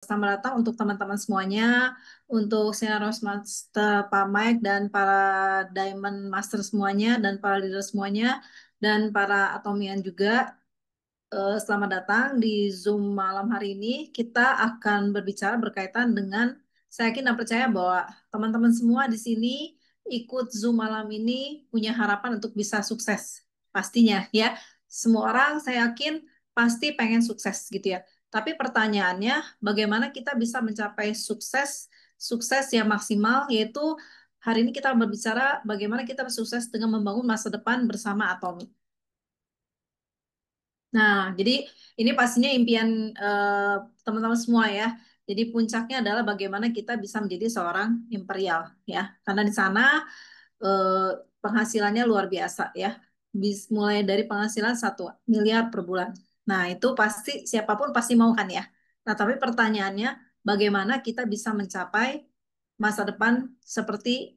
Selamat datang untuk teman-teman semuanya, untuk Senior Master Pak Mike dan para Diamond Master semuanya, dan para leader semuanya, dan para Atomian juga. Selamat datang di Zoom malam hari ini. Kita akan berbicara berkaitan dengan, saya yakin dan percaya bahwa teman-teman semua di sini ikut Zoom malam ini punya harapan untuk bisa sukses. Pastinya ya, semua orang saya yakin pasti pengen sukses gitu ya. Tapi pertanyaannya, bagaimana kita bisa mencapai sukses yang maksimal, yaitu hari ini kita berbicara bagaimana kita sukses dengan membangun masa depan bersama Atomi. Nah, jadi ini pastinya impian eh, teman-teman semua ya. Jadi puncaknya adalah bagaimana kita bisa menjadi seorang imperial ya. Karena di sana eh, penghasilannya luar biasa ya. Mulai dari penghasilan 1 miliar per bulan. Nah, itu pasti siapapun pasti mau kan ya. Nah, tapi pertanyaannya bagaimana kita bisa mencapai masa depan seperti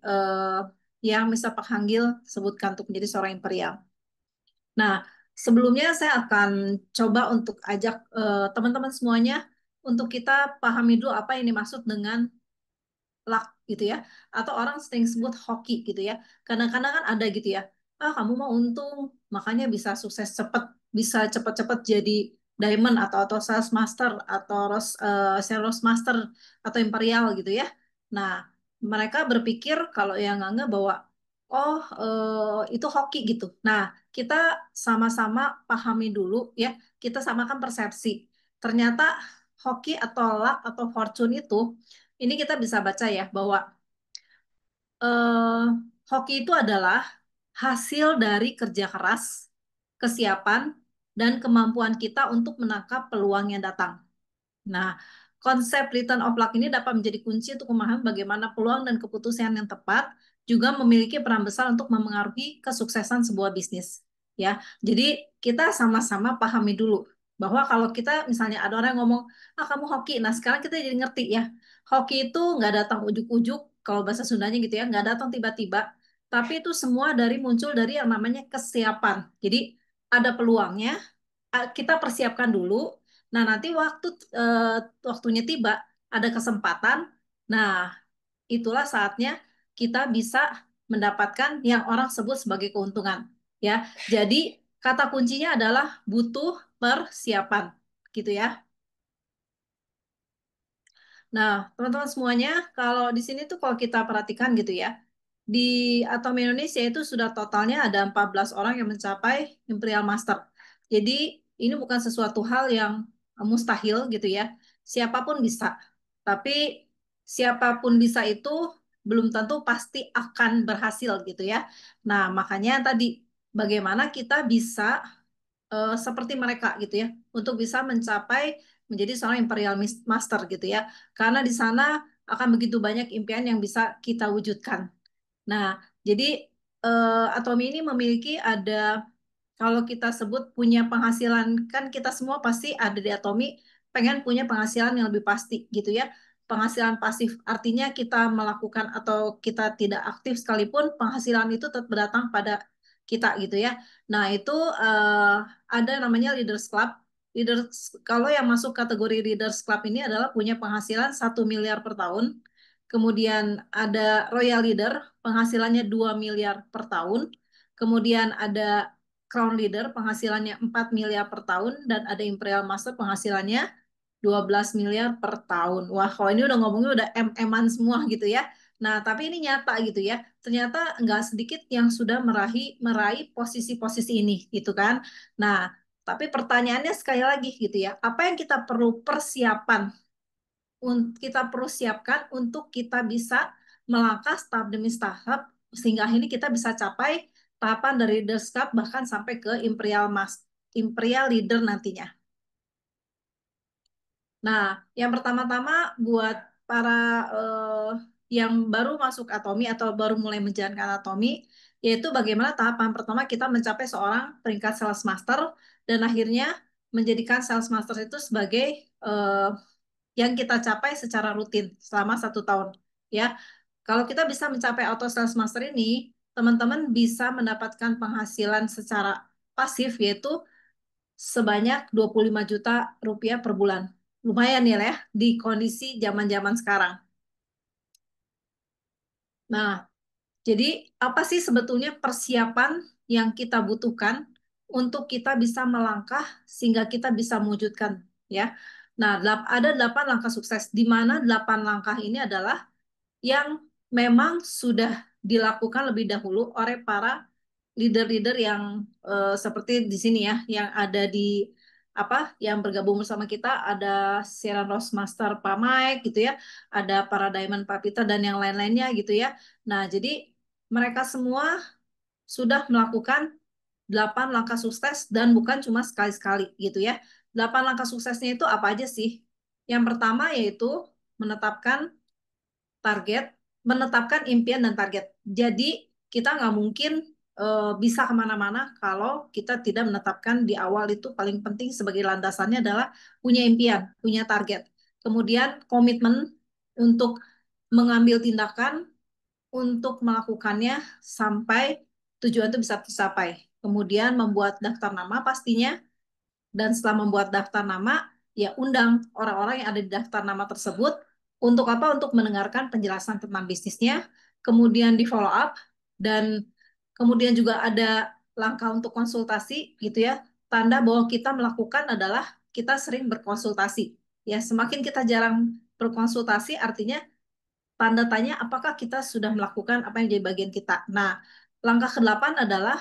yang Mr. Pak Hanggil sebutkan untuk menjadi seorang imperial. Nah, sebelumnya saya akan coba untuk ajak teman-teman semuanya untuk kita pahami dulu apa yang dimaksud dengan luck gitu ya, atau orang sering sebut hoki gitu ya. Kadang-kadang kan ada gitu ya, kamu mau untung makanya bisa sukses cepat, bisa cepat-cepat jadi diamond atau sales master atau sales master atau imperial gitu ya. Nah, mereka berpikir kalau yang nganggap bahwa oh itu hoki gitu. Nah, kita sama-sama pahami dulu ya, kita samakan persepsi. Ternyata hoki atau luck atau fortune itu, ini kita bisa baca ya bahwa eh, hoki itu adalah hasil dari kerja keras, kesiapan, dan kemampuan kita untuk menangkap peluang yang datang. Nah, konsep return of luck ini dapat menjadi kunci untuk memahami bagaimana peluang dan keputusan yang tepat juga memiliki peran besar untuk memengaruhi kesuksesan sebuah bisnis. Ya, jadi kita sama-sama pahami dulu bahwa kalau kita misalnya ada orang yang ngomong, kamu hoki. Nah, sekarang kita jadi ngerti ya, hoki itu nggak datang ujuk-ujuk, kalau bahasa Sundanya gitu ya, nggak datang tiba-tiba, tapi itu semua muncul dari yang namanya kesiapan. Jadi ada peluangnya, kita persiapkan dulu. Nah, nanti eh, waktunya tiba, ada kesempatan. Nah, itulah saatnya kita bisa mendapatkan yang orang sebut sebagai keuntungan. Ya, jadi kata kuncinya adalah butuh persiapan, gitu ya. Nah, teman-teman semuanya, kalau di sini tuh kalau kita perhatikan gitu ya, di Atom Indonesia itu sudah totalnya ada 14 orang yang mencapai Imperial Master. Jadi ini bukan sesuatu hal yang mustahil gitu ya. Siapapun bisa. Tapi siapapun bisa itu belum tentu pasti akan berhasil gitu ya. Nah, makanya tadi bagaimana kita bisa seperti mereka gitu ya, untuk bisa mencapai menjadi seorang imperial master gitu ya, karena di sana akan begitu banyak impian yang bisa kita wujudkan. Nah, jadi Atomi ini memiliki ada, kalau kita sebut punya penghasilan, kan kita semua pasti ada di Atomi pengen punya penghasilan yang lebih pasti gitu ya. Penghasilan pasif artinya kita melakukan atau kita tidak aktif sekalipun penghasilan itu tetap datang pada kita gitu ya. Nah, itu eh, ada namanya Leaders Club. Leaders, kalau yang masuk kategori Leaders Club ini adalah punya penghasilan 1 miliar per tahun. Kemudian ada Royal Leader, penghasilannya 2 miliar per tahun. Kemudian ada Crown Leader, penghasilannya 4 miliar per tahun. Dan ada Imperial Master, penghasilannya 12 miliar per tahun. Wah, kalau ini udah ngomongnya udah M-an semua gitu ya. Nah, tapi ini nyata gitu ya. Ternyata nggak sedikit yang sudah meraih posisi-posisi ini gitu kan. Nah, tapi pertanyaannya sekali lagi gitu ya. Apa yang kita perlu persiapan, kita perlu siapkan untuk kita bisa melangkah tahap demi tahap sehingga akhirnya kita bisa capai tahapan dari leaders cup bahkan sampai ke imperial leader nantinya. Nah, yang pertama-tama buat para eh, yang baru masuk Atomi atau baru mulai menjalankan Atomi, yaitu bagaimana tahapan pertama kita mencapai seorang peringkat sales master dan akhirnya menjadikan sales master itu sebagai eh, yang kita capai secara rutin selama 1 tahun. Ya, kalau kita bisa mencapai auto sales master ini, teman-teman bisa mendapatkan penghasilan secara pasif yaitu sebanyak 25 juta rupiah per bulan. Lumayan ya, di kondisi zaman-zaman sekarang. Nah, jadi apa sih sebetulnya persiapan yang kita butuhkan untuk kita bisa melangkah sehingga kita bisa mewujudkan ya. Nah, ada 8 langkah sukses di mana 8 langkah ini adalah yang memang sudah dilakukan lebih dahulu oleh para leader-leader yang seperti di sini ya, yang ada di apa, yang bergabung bersama kita ada Siaran Roastmaster Pak Mike gitu ya, ada para Diamond Papita dan yang lain-lainnya gitu ya. Nah, jadi mereka semua sudah melakukan 8 langkah sukses dan bukan cuma sekali-sekali gitu ya. 8 langkah suksesnya itu apa aja sih? Yang pertama yaitu menetapkan target, menetapkan impian dan target. Jadi kita nggak mungkin bisa kemana-mana kalau kita tidak menetapkan di awal. Itu paling penting sebagai landasannya adalah punya impian, punya target. Kemudian komitmen untuk mengambil tindakan untuk melakukannya sampai tujuan itu bisa tercapai. Kemudian membuat daftar nama pastinya, dan setelah membuat daftar nama, ya undang orang-orang yang ada di daftar nama tersebut untuk apa? Untuk mendengarkan penjelasan tentang bisnisnya, kemudian di follow up, dan kemudian juga ada langkah untuk konsultasi gitu ya. Tanda bahwa kita melakukan adalah kita sering berkonsultasi. Ya, semakin kita jarang berkonsultasi artinya tanda tanya apakah kita sudah melakukan apa yang jadi bagian kita. Nah, langkah ke-8 adalah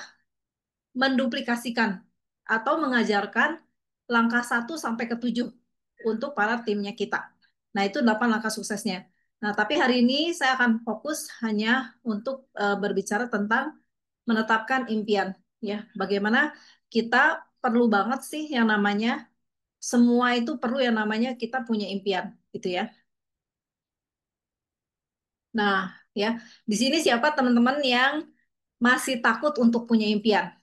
menduplikasikan atau mengajarkan langkah 1 sampai ke 7 untuk para timnya kita. Nah, itu 8 langkah suksesnya. Nah, tapi hari ini saya akan fokus hanya untuk berbicara tentang menetapkan impian. Ya, bagaimana kita perlu banget sih yang namanya, semua itu perlu yang namanya kita punya impian, gitu ya. Nah, ya, di sini siapa teman-teman yang masih takut untuk punya impian?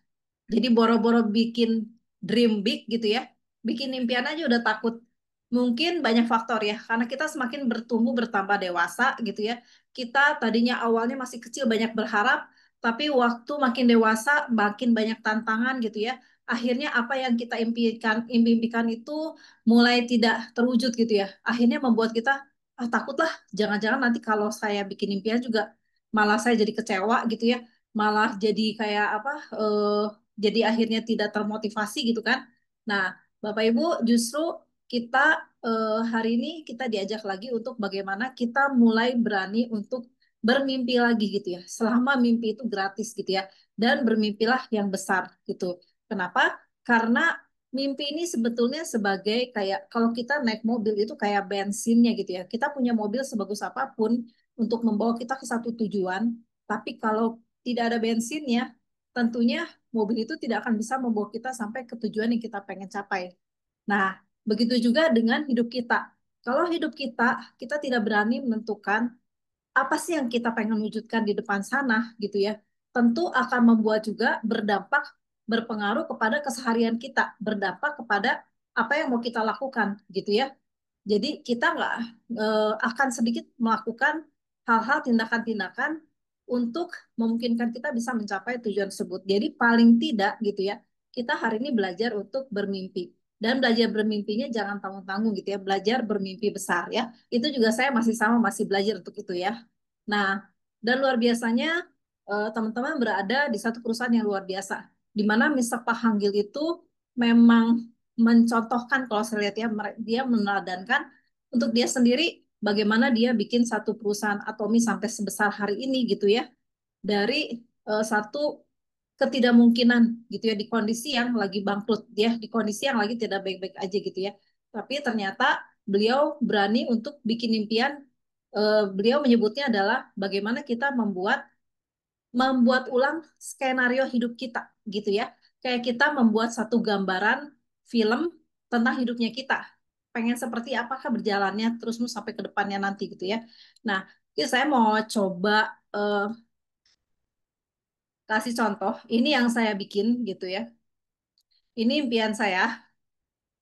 Jadi boro-boro bikin dream big gitu ya, bikin impian aja udah takut. Mungkin banyak faktor ya, karena kita semakin bertumbuh bertambah dewasa gitu ya. Kita tadinya awalnya masih kecil banyak berharap, tapi waktu makin dewasa makin banyak tantangan gitu ya. Akhirnya apa yang kita impikan itu mulai tidak terwujud gitu ya. Akhirnya membuat kita takutlah, jangan-jangan nanti kalau saya bikin impian juga malah saya jadi kecewa gitu ya, malah jadi kayak apa, jadi akhirnya tidak termotivasi gitu kan. Nah, Bapak Ibu, justru kita hari ini kita diajak lagi untuk bagaimana kita mulai berani untuk bermimpi lagi gitu ya. Selama mimpi itu gratis gitu ya. Dan bermimpilah yang besar gitu. Kenapa? Karena mimpi ini sebetulnya sebagai kayak kalau kita naik mobil itu kayak bensinnya gitu ya. Kita punya mobil sebagus apapun untuk membawa kita ke satu tujuan, tapi kalau tidak ada bensinnya, tentunya mobil itu tidak akan bisa membawa kita sampai ke tujuan yang kita pengen capai. Nah, begitu juga dengan hidup kita. Kalau hidup kita, kita tidak berani menentukan apa sih yang kita pengen wujudkan di depan sana gitu ya. Tentu akan membuat juga berdampak, berpengaruh kepada keseharian kita, berdampak kepada apa yang mau kita lakukan gitu ya. Jadi kita nggak akan sedikit melakukan hal-hal, tindakan-tindakan untuk memungkinkan kita bisa mencapai tujuan tersebut. Jadi paling tidak gitu ya, kita hari ini belajar untuk bermimpi. Dan belajar bermimpinya jangan tanggung-tanggung gitu ya, belajar bermimpi besar ya. Itu juga saya masih sama, masih belajar untuk itu ya. Nah, dan luar biasanya teman-teman berada di satu perusahaan yang luar biasa, di mana Mr. Pahanggil itu memang mencontohkan, kalau saya lihat ya, dia meneladankan untuk dia sendiri bagaimana dia bikin satu perusahaan atomi sampai sebesar hari ini gitu ya, dari satu ketidakmungkinan gitu ya, di kondisi yang lagi bangkrut, dia di kondisi yang lagi tidak baik-baik aja gitu ya, tapi ternyata beliau berani untuk bikin impian. Beliau menyebutnya adalah bagaimana kita membuat ulang skenario hidup kita gitu ya. Kayak kita membuat satu gambaran film tentang hidupnya kita. Pengen seperti apakah berjalannya terus sampai ke depannya nanti gitu ya. Nah, ini saya mau coba eh, kasih contoh. Ini yang saya bikin gitu ya. Ini impian saya.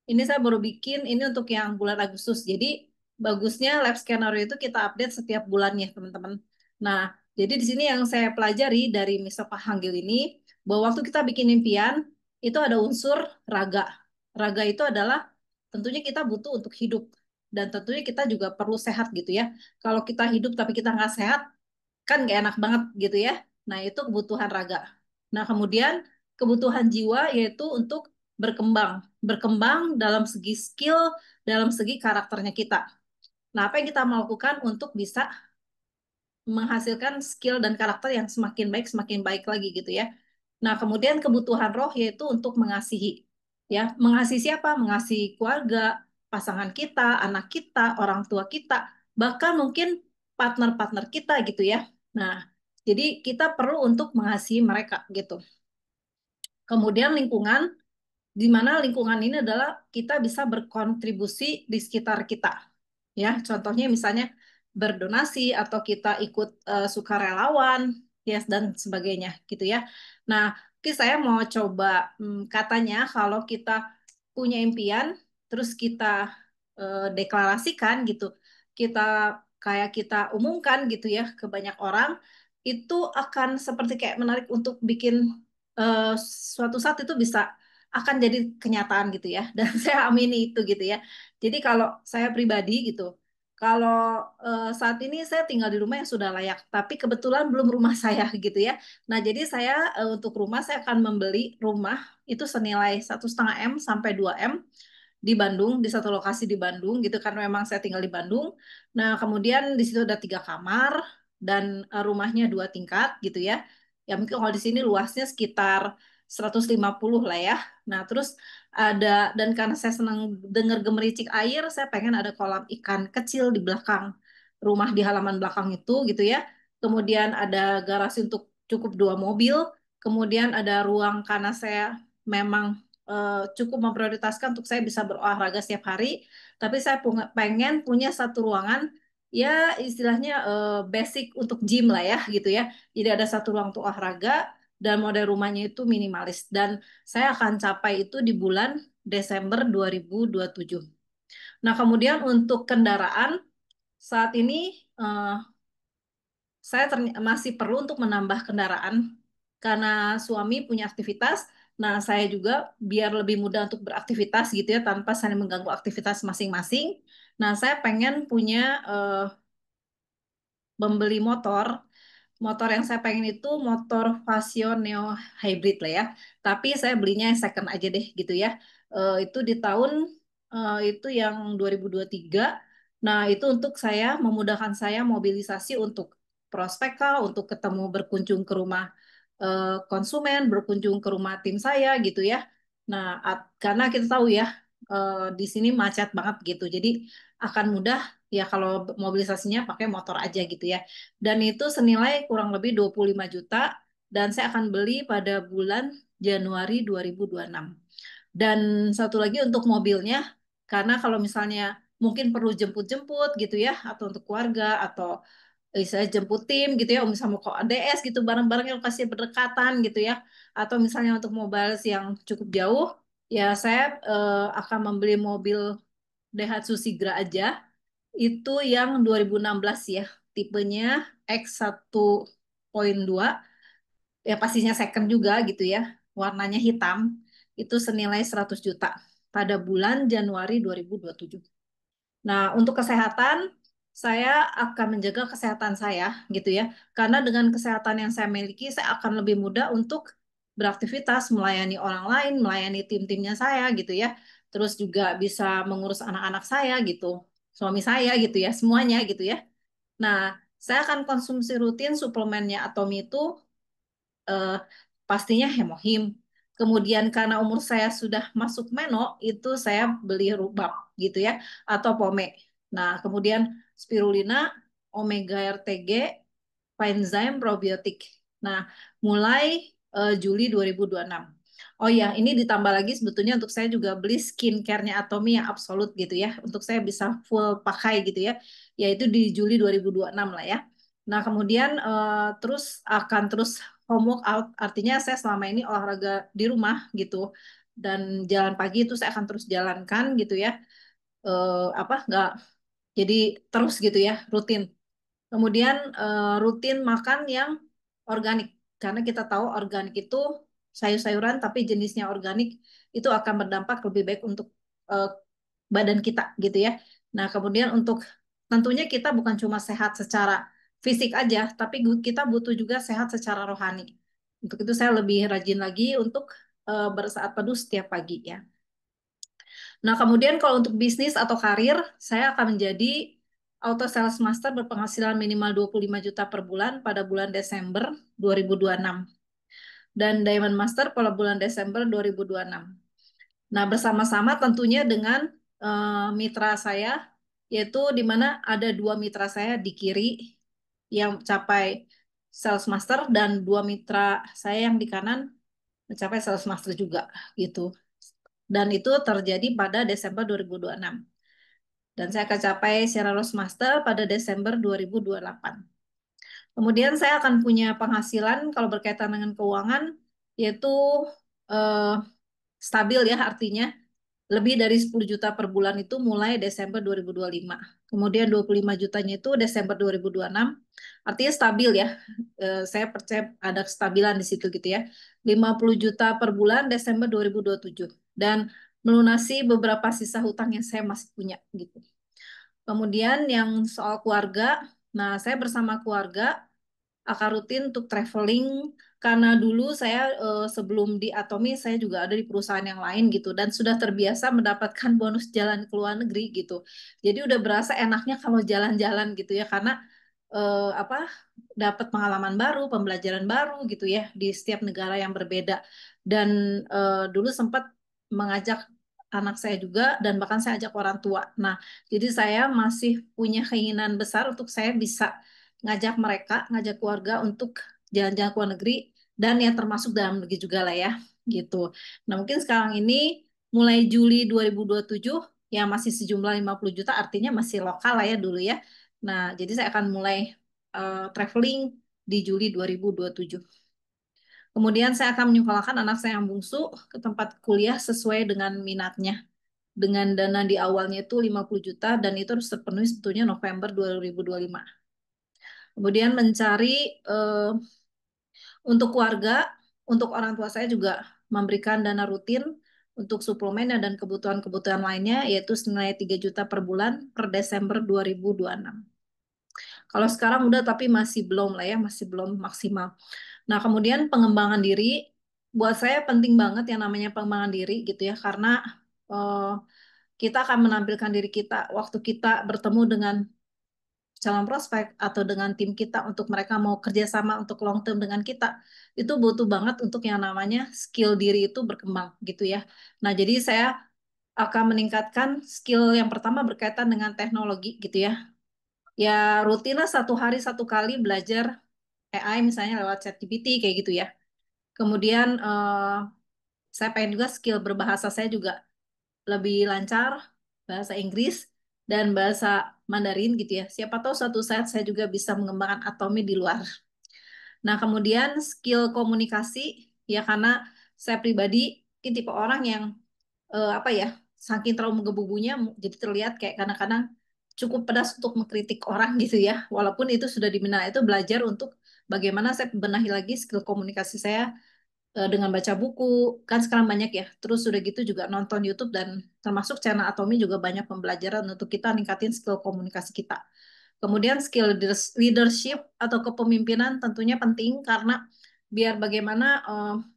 Ini saya baru bikin ini untuk yang bulan Agustus. Jadi bagusnya lab skenario itu kita update setiap bulannya, teman-teman. Nah, jadi di sini yang saya pelajari dari Mr. Pahanggil ini, bahwa waktu kita bikin impian, itu ada unsur raga. Raga itu adalah tentunya kita butuh untuk hidup. Dan tentunya kita juga perlu sehat gitu ya. Kalau kita hidup tapi kita nggak sehat, kan nggak enak banget gitu ya. Nah, itu kebutuhan raga. Nah, kemudian kebutuhan jiwa yaitu untuk berkembang. Berkembang dalam segi skill, dalam segi karakternya kita. Nah, apa yang kita mau lakukan untuk bisa menghasilkan skill dan karakter yang semakin baik lagi gitu ya. Nah, kemudian kebutuhan roh yaitu untuk mengasihi. Ya, mengasihi siapa? Mengasihi keluarga, pasangan kita, anak kita, orang tua kita, bahkan mungkin partner-partner kita gitu ya. Nah, jadi kita perlu untuk mengasihi mereka gitu. Kemudian lingkungan, di mana lingkungan ini adalah kita bisa berkontribusi di sekitar kita. Ya, contohnya misalnya berdonasi atau kita ikut sukarelawan, ya dan sebagainya gitu ya. Nah, oke, saya mau coba katanya kalau kita punya impian, terus kita deklarasikan gitu, kita kayak kita umumkan gitu ya ke banyak orang, itu akan seperti kayak menarik untuk bikin suatu saat itu bisa akan jadi kenyataan gitu ya. Dan saya amini itu gitu ya. Jadi kalau saya pribadi gitu, kalau saat ini saya tinggal di rumah yang sudah layak, tapi kebetulan belum rumah saya gitu ya. Nah, jadi saya untuk rumah saya akan membeli rumah itu senilai 1,5 M sampai 2 M di Bandung, di satu lokasi di Bandung gitu karena memang saya tinggal di Bandung. Nah, kemudian di situ ada 3 kamar dan rumahnya 2 tingkat gitu ya. Ya mungkin kalau di sini luasnya sekitar 150 lah ya. Nah, terus ada dan karena saya senang dengar gemericik air, saya pengen ada kolam ikan kecil di belakang rumah di halaman belakang itu gitu ya. Kemudian ada garasi untuk cukup 2 mobil. Kemudian ada ruang karena saya memang cukup memprioritaskan untuk saya bisa berolahraga setiap hari, tapi saya pengen punya satu ruangan ya istilahnya basic untuk gym lah ya gitu ya. Jadi ada satu ruang untuk olahraga dan model rumahnya itu minimalis dan saya akan capai itu di bulan Desember 2027. Nah, kemudian untuk kendaraan saat ini eh, saya masih perlu untuk menambah kendaraan karena suami punya aktivitas. Nah, saya juga biar lebih mudah untuk beraktivitas gitu ya tanpa saling mengganggu aktivitas masing-masing. Nah, saya pengen punya membeli motor. Motor yang saya pengen itu motor Vario Neo Hybrid lah ya. Tapi saya belinya yang second aja deh gitu ya. Itu di tahun itu yang 2023. Nah, itu untuk saya memudahkan saya mobilisasi untuk prospek kah, untuk ketemu berkunjung ke rumah konsumen, berkunjung ke rumah tim saya gitu ya. Nah, karena kita tahu ya di sini macet banget gitu. Jadi akan mudah ya kalau mobilisasinya pakai motor aja gitu ya. Dan itu senilai kurang lebih 25 juta dan saya akan beli pada bulan Januari 2026. Dan satu lagi untuk mobilnya, karena kalau misalnya mungkin perlu jemput-jemput gitu ya, atau untuk keluarga, atau saya jemput tim gitu ya, misalnya mau ke ADS gitu, barang-barang yang lokasi berdekatan gitu ya, atau misalnya untuk mobil yang cukup jauh, ya saya akan membeli mobil Daihatsu Sigra aja, itu yang 2016 ya, tipenya X1.2, ya pastinya second juga gitu ya, warnanya hitam, itu senilai 100 juta pada bulan Januari 2027. Nah, untuk kesehatan, saya akan menjaga kesehatan saya gitu ya, karena dengan kesehatan yang saya miliki, saya akan lebih mudah untuk beraktivitas, melayani orang lain, melayani tim-timnya saya gitu ya, terus juga bisa mengurus anak-anak saya gitu, suami saya gitu ya, semuanya gitu ya. Nah, saya akan konsumsi rutin suplemennya Atomi itu eh, pastinya hemohim. Kemudian karena umur saya sudah masuk meno, itu saya beli rubab gitu ya, atau pome. Nah, kemudian spirulina, omega RTG, Coenzyme probiotik. Nah, mulai Juli 2026. Oh ya, ini ditambah lagi sebetulnya untuk saya juga beli skincare-nya Atomy yang absolut gitu ya, untuk saya bisa full pakai gitu ya, yaitu di Juli 2026 lah ya. Nah, kemudian terus akan terus home workout, artinya saya selama ini olahraga di rumah gitu, dan jalan pagi itu saya akan terus jalankan gitu ya, apa nggak jadi terus gitu ya, rutin. Kemudian rutin makan yang organik, karena kita tahu organik itu sayur-sayuran tapi jenisnya organik itu akan berdampak lebih baik untuk badan kita gitu ya. Nah, kemudian untuk tentunya kita bukan cuma sehat secara fisik aja, tapi kita butuh juga sehat secara rohani. Untuk itu saya lebih rajin lagi untuk bersaat teduh setiap pagi ya. Nah, kemudian kalau untuk bisnis atau karir, saya akan menjadi auto sales master berpenghasilan minimal 25 juta per bulan pada bulan Desember 2026 dan Diamond Master pada bulan Desember 2026. Nah, bersama-sama tentunya dengan mitra saya, yaitu di mana ada dua mitra saya di kiri yang mencapai sales master dan dua mitra saya yang di kanan mencapai sales master juga gitu. Dan itu terjadi pada Desember 2026. Dan saya akan capai sales master pada Desember 2028. Kemudian saya akan punya penghasilan kalau berkaitan dengan keuangan, yaitu eh, stabil ya artinya lebih dari 10 juta per bulan itu mulai Desember 2025. Kemudian 25 jutanya itu Desember 2026. Artinya stabil ya. Saya percaya ada kestabilan di situ gitu ya. 50 juta per bulan Desember 2027. Dan melunasi beberapa sisa hutang yang saya masih punya gitu. Kemudian yang soal keluarga, nah saya bersama keluarga akan rutin untuk traveling karena dulu saya sebelum di Atomi saya juga ada di perusahaan yang lain gitu dan sudah terbiasa mendapatkan bonus jalan ke luar negeri gitu. Jadi udah berasa enaknya kalau jalan-jalan gitu ya karena apa dapat pengalaman baru, pembelajaran baru gitu ya di setiap negara yang berbeda. Dan dulu sempat mengajak anak saya juga dan bahkan saya ajak orang tua. Nah, jadi saya masih punya keinginan besar untuk saya bisa ngajak mereka, ngajak keluarga untuk jalan-jalan ke luar negeri dan ya termasuk dalam negeri juga lah ya gitu. Nah, mungkin sekarang ini mulai Juli 2027 ya masih sejumlah 50 juta artinya masih lokal lah ya dulu ya. Nah, jadi saya akan mulai traveling di Juli 2027. Kemudian saya akan menyekolahkan anak saya yang bungsu ke tempat kuliah sesuai dengan minatnya. Dengan dana di awalnya itu 50 juta dan itu harus terpenuhi sebetulnya November 2025. Kemudian mencari eh, untuk keluarga, untuk orang tua saya juga memberikan dana rutin untuk suplemen dan kebutuhan-kebutuhan lainnya yaitu senilai 3 juta per bulan per Desember 2026. Kalau sekarang udah tapi masih belum lah ya, masih belum maksimal. Nah, kemudian pengembangan diri buat saya penting banget yang namanya pengembangan diri gitu ya karena eh, kita akan menampilkan diri kita waktu kita bertemu dengan calon prospek atau dengan tim kita untuk mereka mau kerjasama untuk long term dengan kita itu butuh banget untuk yang namanya skill diri itu berkembang gitu ya. Nah, jadi saya akan meningkatkan skill yang pertama berkaitan dengan teknologi gitu ya. Ya rutinlah satu hari satu kali belajar AI misalnya lewat ChatGPT kayak gitu ya. Kemudian saya pengen juga skill berbahasa saya juga lebih lancar, bahasa Inggris dan bahasa Mandarin gitu ya. Siapa tahu suatu saat saya juga bisa mengembangkan Atomi di luar. Nah, kemudian skill komunikasi ya karena saya pribadi mungkin tipe orang yang apa ya, saking terlalu menggebu-gebunya jadi terlihat kayak kadang-kadang cukup pedas untuk mengkritik orang gitu ya. Walaupun itu sudah diminta itu belajar untuk bagaimana saya benahi lagi skill komunikasi saya dengan baca buku kan sekarang banyak ya terus udah gitu juga nonton YouTube dan termasuk channel Atomi juga banyak pembelajaran untuk kita ningkatin skill komunikasi kita. Kemudian skill leadership atau kepemimpinan tentunya penting karena biar bagaimana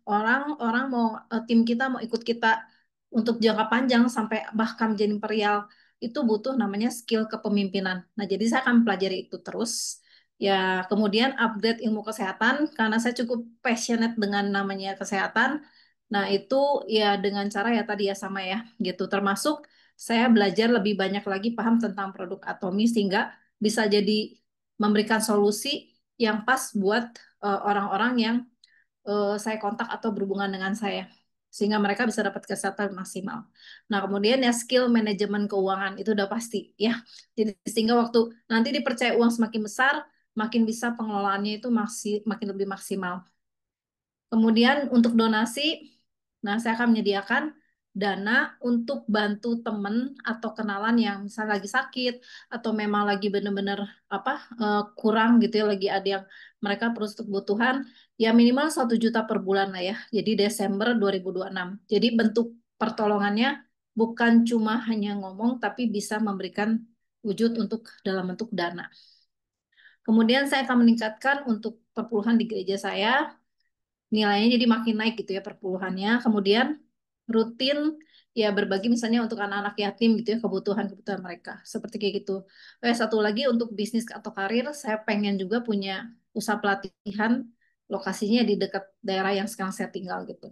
orang-orang mau tim kita mau ikut kita untuk jangka panjang sampai bahkan jadi imperial itu butuh namanya skill kepemimpinan. Nah, jadi saya akan pelajari itu terus. Ya, kemudian upgrade ilmu kesehatan karena saya cukup passionate dengan namanya kesehatan. Nah, itu ya dengan cara ya tadi ya sama ya gitu. Termasuk saya belajar lebih banyak lagi paham tentang produk Atomi sehingga bisa jadi memberikan solusi yang pas buat orang-orang yang saya kontak atau berhubungan dengan saya sehingga mereka bisa dapat kesehatan maksimal. Nah, kemudian ya skill manajemen keuangan itu udah pasti ya. Jadi sehingga waktu nanti dipercaya uang semakin besar, makin bisa pengelolaannya itu masih makin lebih maksimal. Kemudian untuk donasi, nah saya akan menyediakan dana untuk bantu teman atau kenalan yang misalnya lagi sakit atau memang lagi benar-benar apa kurang gitu ya, lagi ada yang mereka perlu untuk kebutuhan, ya minimal 1 juta per bulan lah ya. Jadi Desember 2026. Jadi bentuk pertolongannya bukan cuma hanya ngomong, tapi bisa memberikan wujud untuk dalam bentuk dana. Kemudian saya akan meningkatkan untuk perpuluhan di gereja saya, nilainya jadi makin naik gitu ya perpuluhannya. Kemudian rutin ya berbagi misalnya untuk anak-anak yatim gitu ya kebutuhan-kebutuhan mereka seperti kayak gitu. Satu lagi untuk bisnis atau karir saya pengen juga punya usaha pelatihan lokasinya di dekat daerah yang sekarang saya tinggal gitu.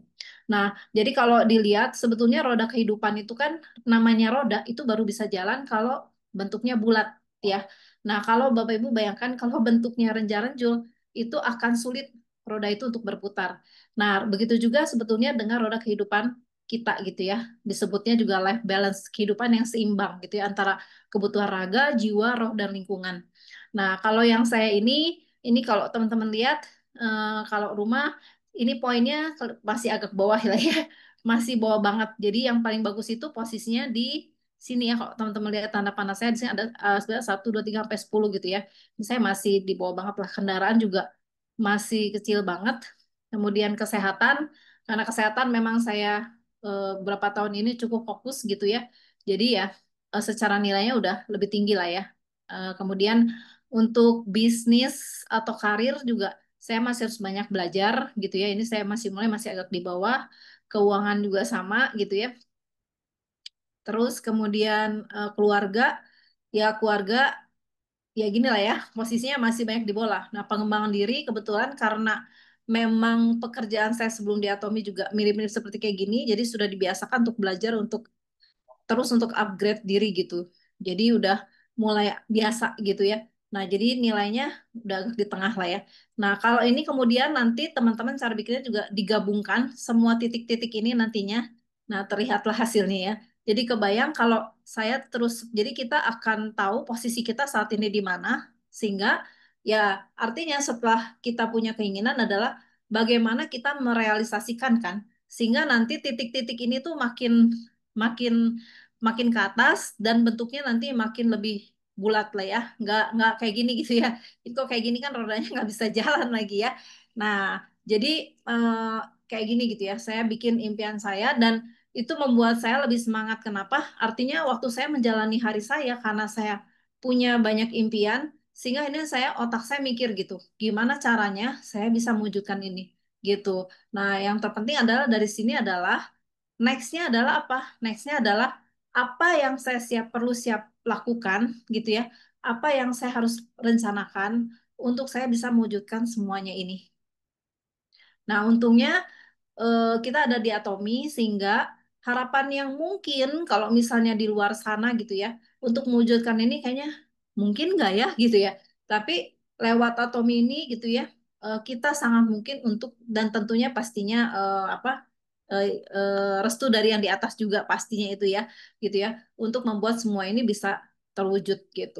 Nah, jadi kalau dilihat sebetulnya roda kehidupan itu kan namanya roda itu baru bisa jalan kalau bentuknya bulat ya. Nah, kalau Bapak Ibu bayangkan kalau bentuknya renjar-renjul itu akan sulit roda itu untuk berputar. Nah, begitu juga sebetulnya dengan roda kehidupan kita gitu ya. Disebutnya juga life balance, kehidupan yang seimbang gitu ya antara kebutuhan raga, jiwa, roh dan lingkungan. Nah, kalau yang saya ini kalau teman-teman lihat kalau rumah ini poinnya masih agak bawah lah ya. Masih bawah banget. Jadi yang paling bagus itu posisinya di sini ya. Kalau teman-teman lihat tanda panah saya di sini ada sebenarnya 1 2 3 sampai 10 gitu ya. Ini saya masih di bawah banget lah. Kendaraan juga masih kecil banget. Kemudian kesehatan, karena kesehatan memang saya beberapa tahun ini cukup fokus gitu ya. Jadi ya secara nilainya udah lebih tinggi lah ya. Kemudian untuk bisnis atau karir juga saya masih harus banyak belajar gitu ya. Ini saya masih mulai masih agak di bawah. Keuangan juga sama gitu ya. Terus kemudian keluarga, ya keluarga ya gini lah ya, posisinya masih banyak di bola. Nah, pengembangan diri kebetulan karena memang pekerjaan saya sebelum di Atomi juga mirip-mirip seperti kayak gini, jadi sudah dibiasakan untuk belajar untuk terus untuk upgrade diri gitu. Jadi udah mulai biasa gitu ya. Nah, jadi nilainya udah agak di tengah lah ya. Nah, kalau ini kemudian nanti teman-teman cara bikinnya juga digabungkan semua titik-titik ini nantinya. Nah, terlihatlah hasilnya ya. Jadi kebayang kalau saya terus, jadi kita akan tahu posisi kita saat ini di mana, sehingga ya artinya setelah kita punya keinginan adalah bagaimana kita merealisasikan kan, sehingga nanti titik-titik ini tuh makin makin makin ke atas dan bentuknya nanti makin lebih bulat lah ya, nggak kayak gini gitu ya. Itu kok kayak gini kan rodanya nggak bisa jalan lagi ya. Nah, jadi kayak gini gitu ya. Saya bikin impian saya dan itu membuat saya lebih semangat. Kenapa? Artinya waktu saya menjalani hari saya karena saya punya banyak impian, sehingga ini saya otak saya mikir gitu, gimana caranya saya bisa mewujudkan ini gitu. Nah, yang terpenting adalah dari sini adalah nextnya adalah apa? Nextnya adalah apa yang saya perlu siap lakukan gitu ya. Apa yang saya harus rencanakan untuk saya bisa mewujudkan semuanya ini. Nah, untungnya kita ada di Atomi sehingga harapan yang mungkin kalau misalnya di luar sana gitu ya untuk mewujudkan ini kayaknya mungkin nggak ya gitu ya. Tapi lewat Atomi ini gitu ya kita sangat mungkin untuk dan tentunya pastinya apa eh, restu dari yang di atas juga pastinya itu ya gitu ya untuk membuat semua ini bisa terwujud gitu.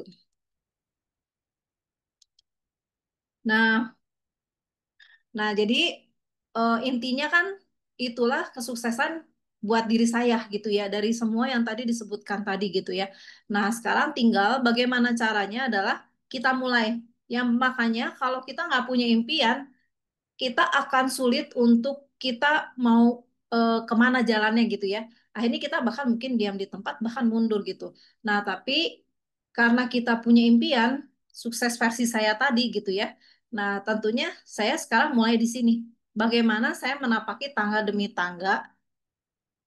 Nah, jadi intinya kan itulah kesuksesan buat diri saya gitu ya dari semua yang tadi disebutkan tadi gitu ya. Nah, sekarang tinggal bagaimana caranya adalah kita mulai. Yang makanya kalau kita nggak punya impian, kita akan sulit untuk kita mau kemana jalannya gitu ya. Akhirnya kita bahkan mungkin diam di tempat, bahkan mundur gitu. Nah, tapi karena kita punya impian, sukses versi saya tadi gitu ya. Nah, tentunya saya sekarang mulai di sini. Bagaimana saya menapaki tangga demi tangga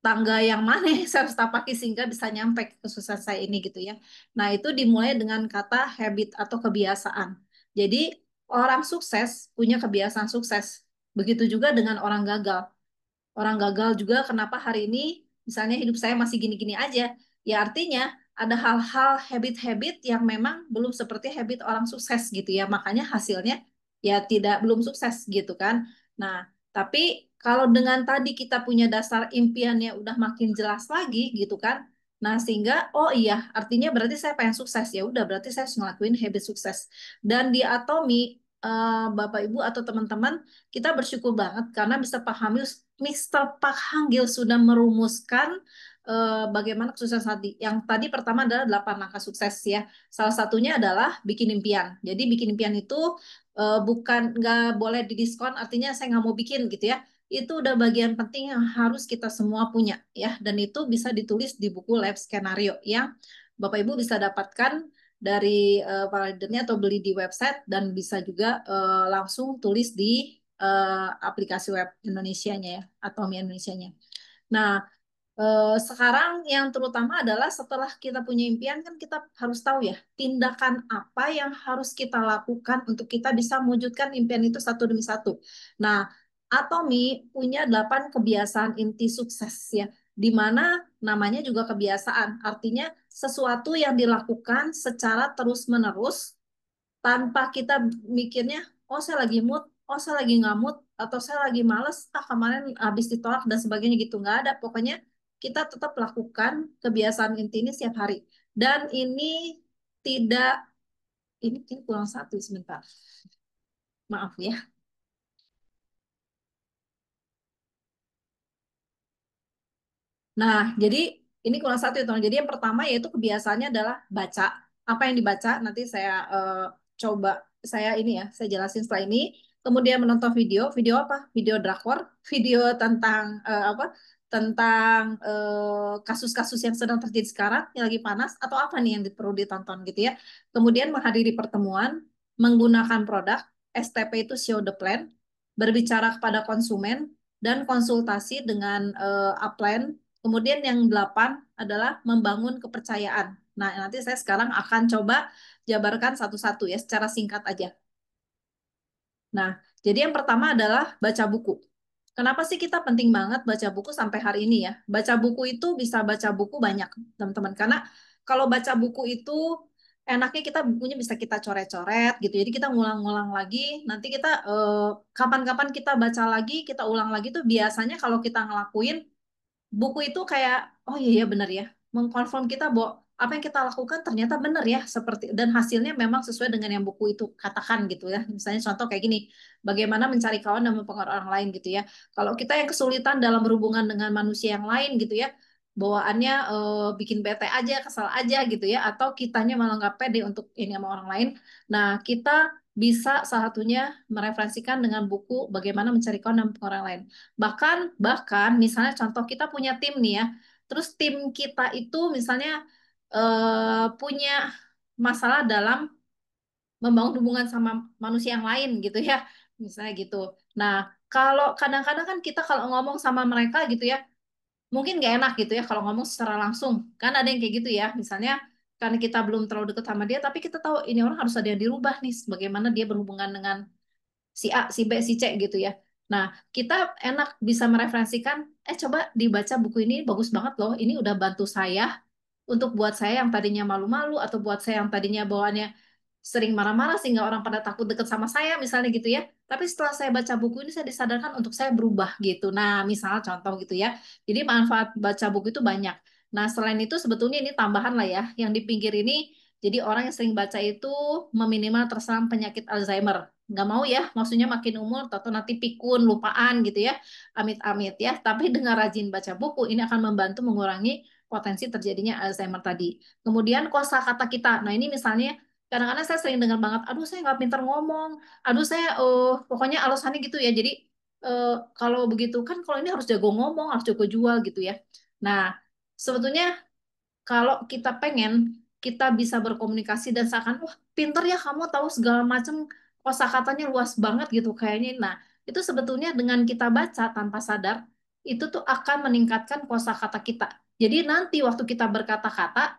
tangga yang mana yang saya harus tapaki sehingga bisa nyampe ke kesuksesan saya ini gitu ya. Nah, itu dimulai dengan kata habit atau kebiasaan. Jadi, orang sukses punya kebiasaan sukses. Begitu juga dengan orang gagal. Orang gagal juga kenapa hari ini misalnya hidup saya masih gini-gini aja. Ya artinya ada hal-hal habit-habit yang memang belum seperti habit orang sukses gitu ya. Makanya hasilnya ya tidak belum sukses gitu kan. Nah, tapi kalau dengan tadi kita punya dasar impiannya udah makin jelas lagi gitu kan. Nah, sehingga oh iya, artinya berarti saya pengen sukses ya. Udah berarti saya harus ngelakuin habit sukses. Dan di Atomi Bapak Ibu atau teman-teman kita bersyukur banget karena Mr. Park Hang-gil sudah merumuskan bagaimana kesuksesan tadi. Yang tadi pertama adalah 8 langkah sukses ya. Salah satunya adalah bikin impian. Jadi bikin impian itu bukan nggak boleh didiskon, artinya saya nggak mau bikin gitu ya. itu udah bagian penting yang harus kita semua punya ya. Dan itu bisa ditulis di buku Lab Skenario yang Bapak Ibu bisa dapatkan dari para leadernya atau beli di website dan bisa juga langsung tulis di aplikasi web Indonesianya ya atau Mi Indonesianya. Nah, sekarang yang terutama adalah setelah kita punya impian kan kita harus tahu ya tindakan apa yang harus kita lakukan untuk kita bisa mewujudkan impian itu satu demi satu. Nah, Atomi punya 8 kebiasaan inti sukses ya, di mana namanya juga kebiasaan. Artinya sesuatu yang dilakukan secara terus-menerus tanpa kita mikirnya, oh saya lagi mood, oh saya lagi nggak mood, atau saya lagi males, kemarin habis ditolak dan sebagainya gitu. Nggak ada, pokoknya kita tetap lakukan kebiasaan inti ini setiap hari. Dan ini tidak, ini kurang satu sebentar, maaf ya. Nah, jadi ini kurang satu ya, teman. Jadi yang pertama yaitu kebiasaannya adalah baca. Apa yang dibaca nanti saya coba saya ini ya, saya jelasin setelah ini. Kemudian menonton video, video apa? Video drakor, video tentang apa? Tentang kasus-kasus yang sedang terjadi sekarang, yang lagi panas, atau apa nih yang perlu ditonton gitu ya. Kemudian menghadiri pertemuan, menggunakan produk, STP itu show the plan, berbicara kepada konsumen, dan konsultasi dengan upline. Kemudian yang 8 adalah membangun kepercayaan. Nah, nanti saya sekarang akan coba jabarkan satu-satu ya, secara singkat aja. Nah, jadi yang pertama adalah baca buku. Kenapa sih kita penting banget baca buku sampai hari ini ya? Baca buku itu bisa baca buku banyak, teman-teman. Karena kalau baca buku itu enaknya kita bukunya bisa kita coret-coret gitu. Jadi kita ngulang-ngulang lagi. Nanti kita kapan-kapan kita baca lagi, kita ulang lagi tuh biasanya kalau kita ngelakuin buku itu kayak oh iya ya benar ya mengkonfirm kita bahwa apa yang kita lakukan ternyata benar ya seperti dan hasilnya memang sesuai dengan yang buku itu katakan gitu ya misalnya contoh kayak gini bagaimana mencari kawan dan mempengaruhi orang lain gitu ya kalau kita yang kesulitan dalam berhubungan dengan manusia yang lain gitu ya bawaannya bikin bete aja kesal aja gitu ya atau kitanya malah nggak pede untuk ini sama orang lain nah kita bisa salah satunya mereferensikan dengan buku bagaimana mencari kawan dan mempengaruhi orang lain. Bahkan, bahkan misalnya contoh kita punya tim nih ya, terus tim kita itu misalnya punya masalah dalam membangun hubungan sama manusia yang lain gitu ya, misalnya gitu. Nah, kalau kadang-kadang kan kita kalau ngomong sama mereka gitu ya, mungkin gak enak gitu ya kalau ngomong secara langsung. Kan ada yang kayak gitu ya, misalnya karena kita belum terlalu dekat sama dia, tapi kita tahu ini orang harus ada yang dirubah nih, bagaimana dia berhubungan dengan si A, si B, si C gitu ya. Nah, kita enak bisa mereferensikan, coba dibaca buku ini bagus banget loh. Ini udah bantu saya untuk buat saya yang tadinya malu-malu atau buat saya yang tadinya bawaannya sering marah-marah sehingga orang pada takut deket sama saya misalnya gitu ya. Tapi setelah saya baca buku ini saya disadarkan untuk saya berubah gitu. Nah, misal contoh gitu ya. Jadi manfaat baca buku itu banyak. Nah, selain itu sebetulnya ini tambahan lah ya. Yang di pinggir ini jadi orang yang sering baca itu meminimal terserang penyakit Alzheimer. Nggak mau ya, maksudnya makin umur atau nanti pikun, lupaan gitu ya. Amit-amit ya. Tapi dengan rajin baca buku ini akan membantu mengurangi potensi terjadinya Alzheimer tadi. Kemudian kosakata kita. Nah, ini misalnya kadang-kadang saya sering dengar banget, aduh saya nggak pintar ngomong, aduh saya pokoknya alasannya gitu ya. Jadi kalau begitu kan kalau ini harus jago ngomong, harus jago jual gitu ya. Nah, sebetulnya kalau kita pengen kita bisa berkomunikasi dan seakan wah pinter ya kamu tahu segala macam kosakatanya luas banget gitu kayaknya. Nah, itu sebetulnya dengan kita baca tanpa sadar itu tuh akan meningkatkan kosakata kita. Jadi nanti waktu kita berkata-kata,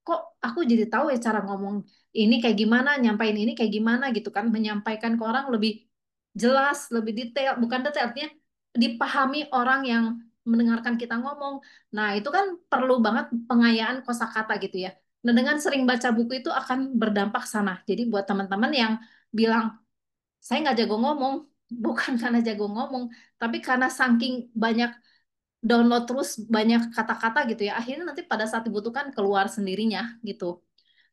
kok aku jadi tahu ya cara ngomong ini kayak gimana, nyampain ini kayak gimana gitu kan, menyampaikan ke orang lebih jelas, lebih detail, bukan detail, artinya dipahami orang yang mendengarkan kita ngomong. Nah, itu kan perlu banget pengayaan kosakata gitu ya. Nah, dengan sering baca buku itu akan berdampak sana. Jadi buat teman-teman yang bilang, saya nggak jago ngomong, bukan karena jago ngomong, tapi karena saking banyak download terus banyak kata-kata gitu ya, akhirnya nanti pada saat dibutuhkan keluar sendirinya gitu.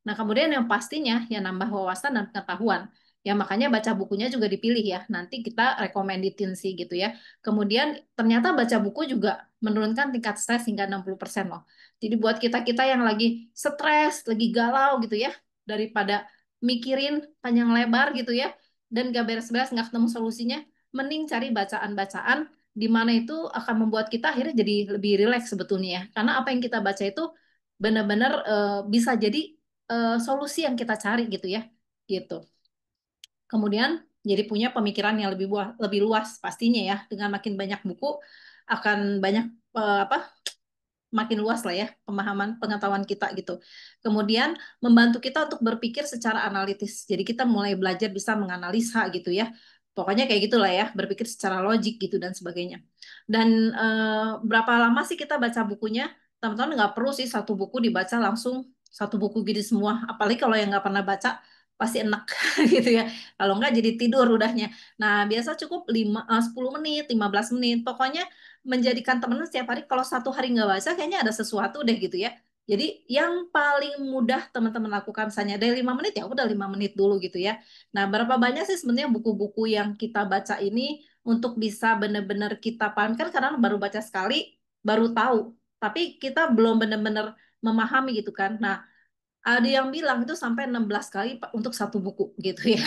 Nah, kemudian yang pastinya ya nambah wawasan dan pengetahuan. Ya makanya baca bukunya juga dipilih ya. Nanti kita rekomenditin sih gitu ya. Kemudian ternyata baca buku juga menurunkan tingkat stres hingga 60% loh. Jadi buat kita-kita yang lagi stres, lagi galau gitu ya, daripada mikirin panjang lebar gitu ya, dan gak beres-beres, nggak ketemu solusinya, mending cari bacaan-bacaan di mana itu akan membuat kita akhirnya jadi lebih rileks sebetulnya ya. Karena apa yang kita baca itu benar-benar bisa jadi solusi yang kita cari gitu ya. Gitu. Kemudian jadi punya pemikiran yang lebih luas pastinya ya. Dengan makin banyak buku akan banyak apa makin luas lah ya pemahaman pengetahuan kita gitu. Kemudian membantu kita untuk berpikir secara analitis. Jadi kita mulai belajar bisa menganalisa gitu ya. Pokoknya kayak gitulah ya, berpikir secara logik gitu dan sebagainya. Dan berapa lama sih kita baca bukunya? Teman-teman nggak perlu sih satu buku dibaca langsung satu buku gitu semua. Apalagi kalau yang nggak pernah baca pasti enak gitu ya. Kalau nggak jadi tidur udahnya. Nah, biasa cukup 10 menit, 15 menit. Pokoknya menjadikan temen setiap hari kalau satu hari nggak baca kayaknya ada sesuatu deh gitu ya. Jadi yang paling mudah teman-teman lakukan misalnya dari 5 menit ya udah 5 menit dulu gitu ya. Nah, berapa banyak sih sebenarnya buku-buku yang kita baca ini untuk bisa benar-benar kita pahamkan karena baru baca sekali baru tahu. Tapi kita belum benar-benar memahami gitu kan. Nah, ada yang bilang itu sampai 16 kali untuk satu buku gitu ya.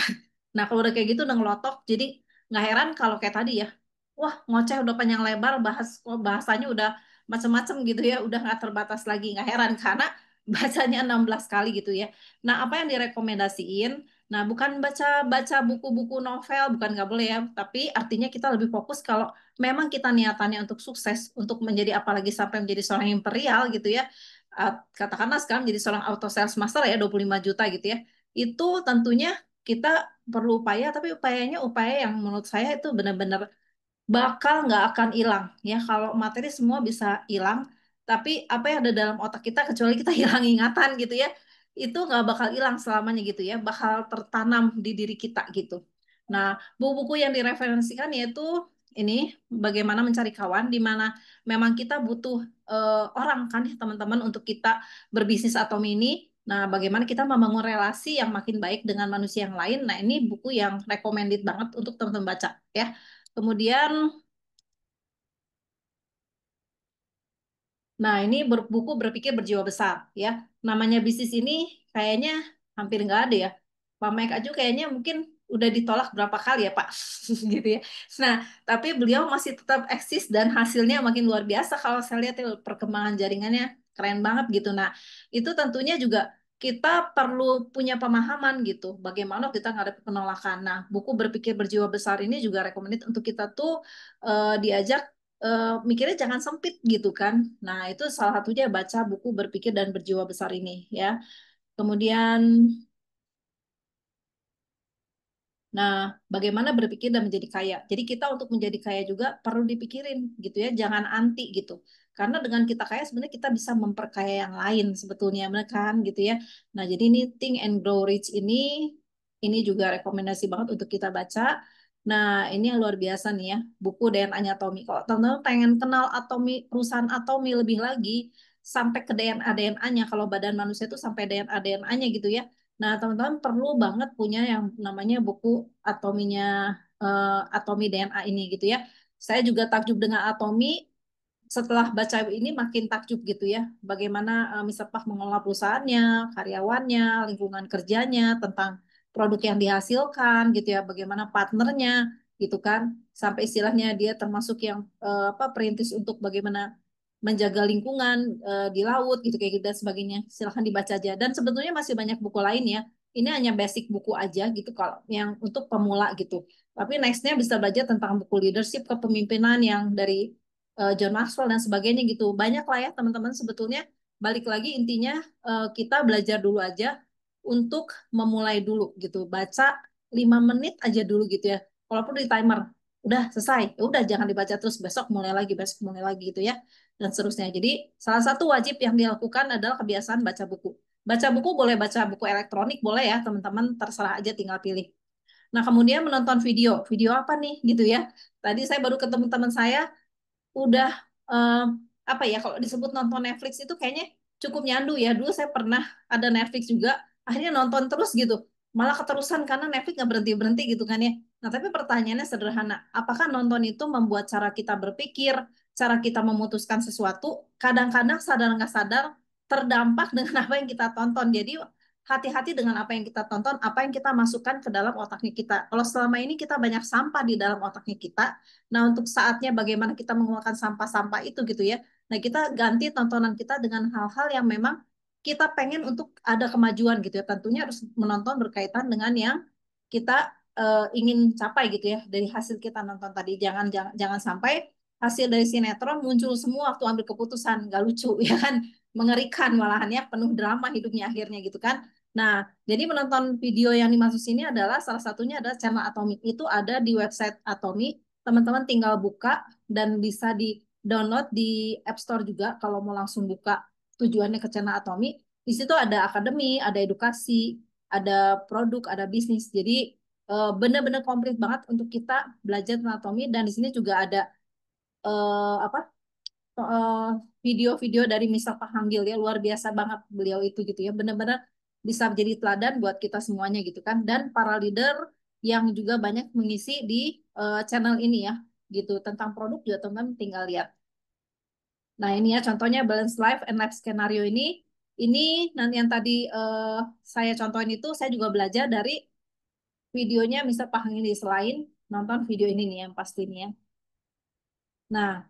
Nah, kalau udah kayak gitu udah ngelotok, jadi nggak heran kalau kayak tadi ya, wah ngoceh udah panjang lebar, bahasanya udah macem-macem gitu ya, udah nggak terbatas lagi. Nggak heran karena bacanya 16 kali gitu ya. Nah, apa yang direkomendasiin? Nah, bukan baca buku-buku novel, bukan nggak boleh ya, tapi artinya kita lebih fokus kalau memang kita niatannya untuk sukses, untuk menjadi apalagi sampai menjadi seorang imperial gitu ya. Katakanlah sekarang jadi seorang auto sales master ya 25 juta gitu ya. Itu tentunya kita perlu upaya, tapi upayanya upaya yang menurut saya itu benar-benar bakal nggak akan hilang ya. Kalau materi semua bisa hilang, tapi apa yang ada dalam otak kita kecuali kita hilang ingatan gitu ya, itu nggak bakal hilang selamanya gitu ya, bakal tertanam di diri kita gitu. Nah, buku-buku yang direferensikan yaitu ini bagaimana mencari kawan, di mana memang kita butuh orang kan ya teman-teman untuk kita berbisnis atau mini. Nah, bagaimana kita membangun relasi yang makin baik dengan manusia yang lain. Nah, ini buku yang recommended banget untuk teman-teman baca ya. Kemudian, nah ini buku berpikir berjiwa besar ya. Namanya bisnis ini kayaknya hampir nggak ada ya. Pak Mike Aju kayaknya mungkin udah ditolak berapa kali ya Pak, gitu ya. Nah, tapi beliau masih tetap eksis dan hasilnya makin luar biasa kalau saya lihat ya, perkembangan jaringannya keren banget gitu. Nah, itu tentunya juga kita perlu punya pemahaman gitu, bagaimana kita ngadep penolakan. Nah, buku berpikir berjiwa besar ini juga rekomendasi untuk kita tuh diajak mikirnya jangan sempit gitu kan. Nah, itu salah satunya baca buku berpikir dan berjiwa besar ini ya. Kemudian, nah, bagaimana berpikir dan menjadi kaya. Jadi kita untuk menjadi kaya juga perlu dipikirin gitu ya, jangan anti gitu. Karena dengan kita kaya sebenarnya kita bisa memperkaya yang lain sebetulnya, bener kan gitu ya. Nah, jadi ini Think and Grow Rich ini juga rekomendasi banget untuk kita baca. Nah, ini yang luar biasa nih ya, buku DNA Atomi. Kalau teman-teman pengen kenal atomi, perusahaan atomi lebih lagi, sampai ke DNA-DNA-nya, kalau badan manusia itu sampai DNA-DNA-nya gitu ya. Nah, teman-teman perlu banget punya yang namanya buku Atomi DNA ini gitu ya. Saya juga takjub dengan Atomi, setelah baca ini makin takjub gitu ya. Bagaimana Mr. Park mengelola perusahaannya, karyawannya, lingkungan kerjanya, tentang produk yang dihasilkan gitu ya, bagaimana partnernya gitu kan. Sampai istilahnya dia termasuk yang apa perintis untuk bagaimana menjaga lingkungan di laut gitu kayak gitu dan sebagainya. Silahkan dibaca aja. Dan sebetulnya masih banyak buku lain ya. Ini hanya basic buku aja gitu kalau yang untuk pemula gitu. Tapi nextnya bisa belajar tentang buku leadership kepemimpinan yang dari John Maxwell dan sebagainya gitu. Banyak lah ya teman-teman sebetulnya. Balik lagi intinya kita belajar dulu aja untuk memulai dulu gitu. Baca 5 menit aja dulu gitu ya. Walaupun di timer udah selesai, ya udah jangan dibaca terus besok mulai lagi gitu ya dan seterusnya. Jadi salah satu wajib yang dilakukan adalah kebiasaan baca buku. Baca buku boleh baca buku elektronik boleh ya teman-teman terserah aja tinggal pilih. Nah kemudian menonton video, video apa nih gitu ya. Tadi saya baru ketemu teman saya udah eh, apa ya kalau disebut nonton Netflix itu kayaknya cukup nyandu ya. Dulu saya pernah ada Netflix juga, akhirnya nonton terus gitu. Malah keterusan karena Netflix nggak berhenti berhenti gitu kan ya. Nah tapi pertanyaannya sederhana, apakah nonton itu membuat cara kita berpikir, cara kita memutuskan sesuatu, kadang-kadang sadar nggak sadar terdampak dengan apa yang kita tonton. Jadi hati-hati dengan apa yang kita tonton, apa yang kita masukkan ke dalam otaknya kita. Kalau selama ini kita banyak sampah di dalam otaknya kita, nah untuk saatnya bagaimana kita mengeluarkan sampah-sampah itu gitu ya. Nah kita ganti tontonan kita dengan hal-hal yang memang kita pengen untuk ada kemajuan gitu ya. Tentunya harus menonton berkaitan dengan yang kita ingin capai gitu ya dari hasil kita nonton tadi. Jangan sampai hasil dari sinetron muncul semua waktu ambil keputusan, nggak lucu ya kan, mengerikan malahan ya, penuh drama hidupnya akhirnya gitu kan. Nah, jadi menonton video yang dimaksud sini adalah salah satunya adalah channel Atomic, itu ada di website Atomic. Teman-teman tinggal buka dan bisa di download di App Store juga kalau mau langsung buka tujuannya ke channel Atomic. Di situ ada akademi, ada edukasi, ada produk, ada bisnis. Jadi benar-benar komplit banget untuk kita belajar tentang Atomic, dan di sini juga ada apa eh, video-video dari Misal Pahanggil ya, luar biasa banget beliau itu gitu ya, benar-benar bisa menjadi teladan buat kita semuanya gitu kan, dan para leader yang juga banyak mengisi di channel ini ya gitu, tentang produk juga teman-teman tinggal lihat. Nah ini ya contohnya balance life and life scenario ini nanti yang tadi saya contohin itu saya juga belajar dari videonya Misal Pahanggil, selain nonton video ini nih yang pasti nih ya. Nah,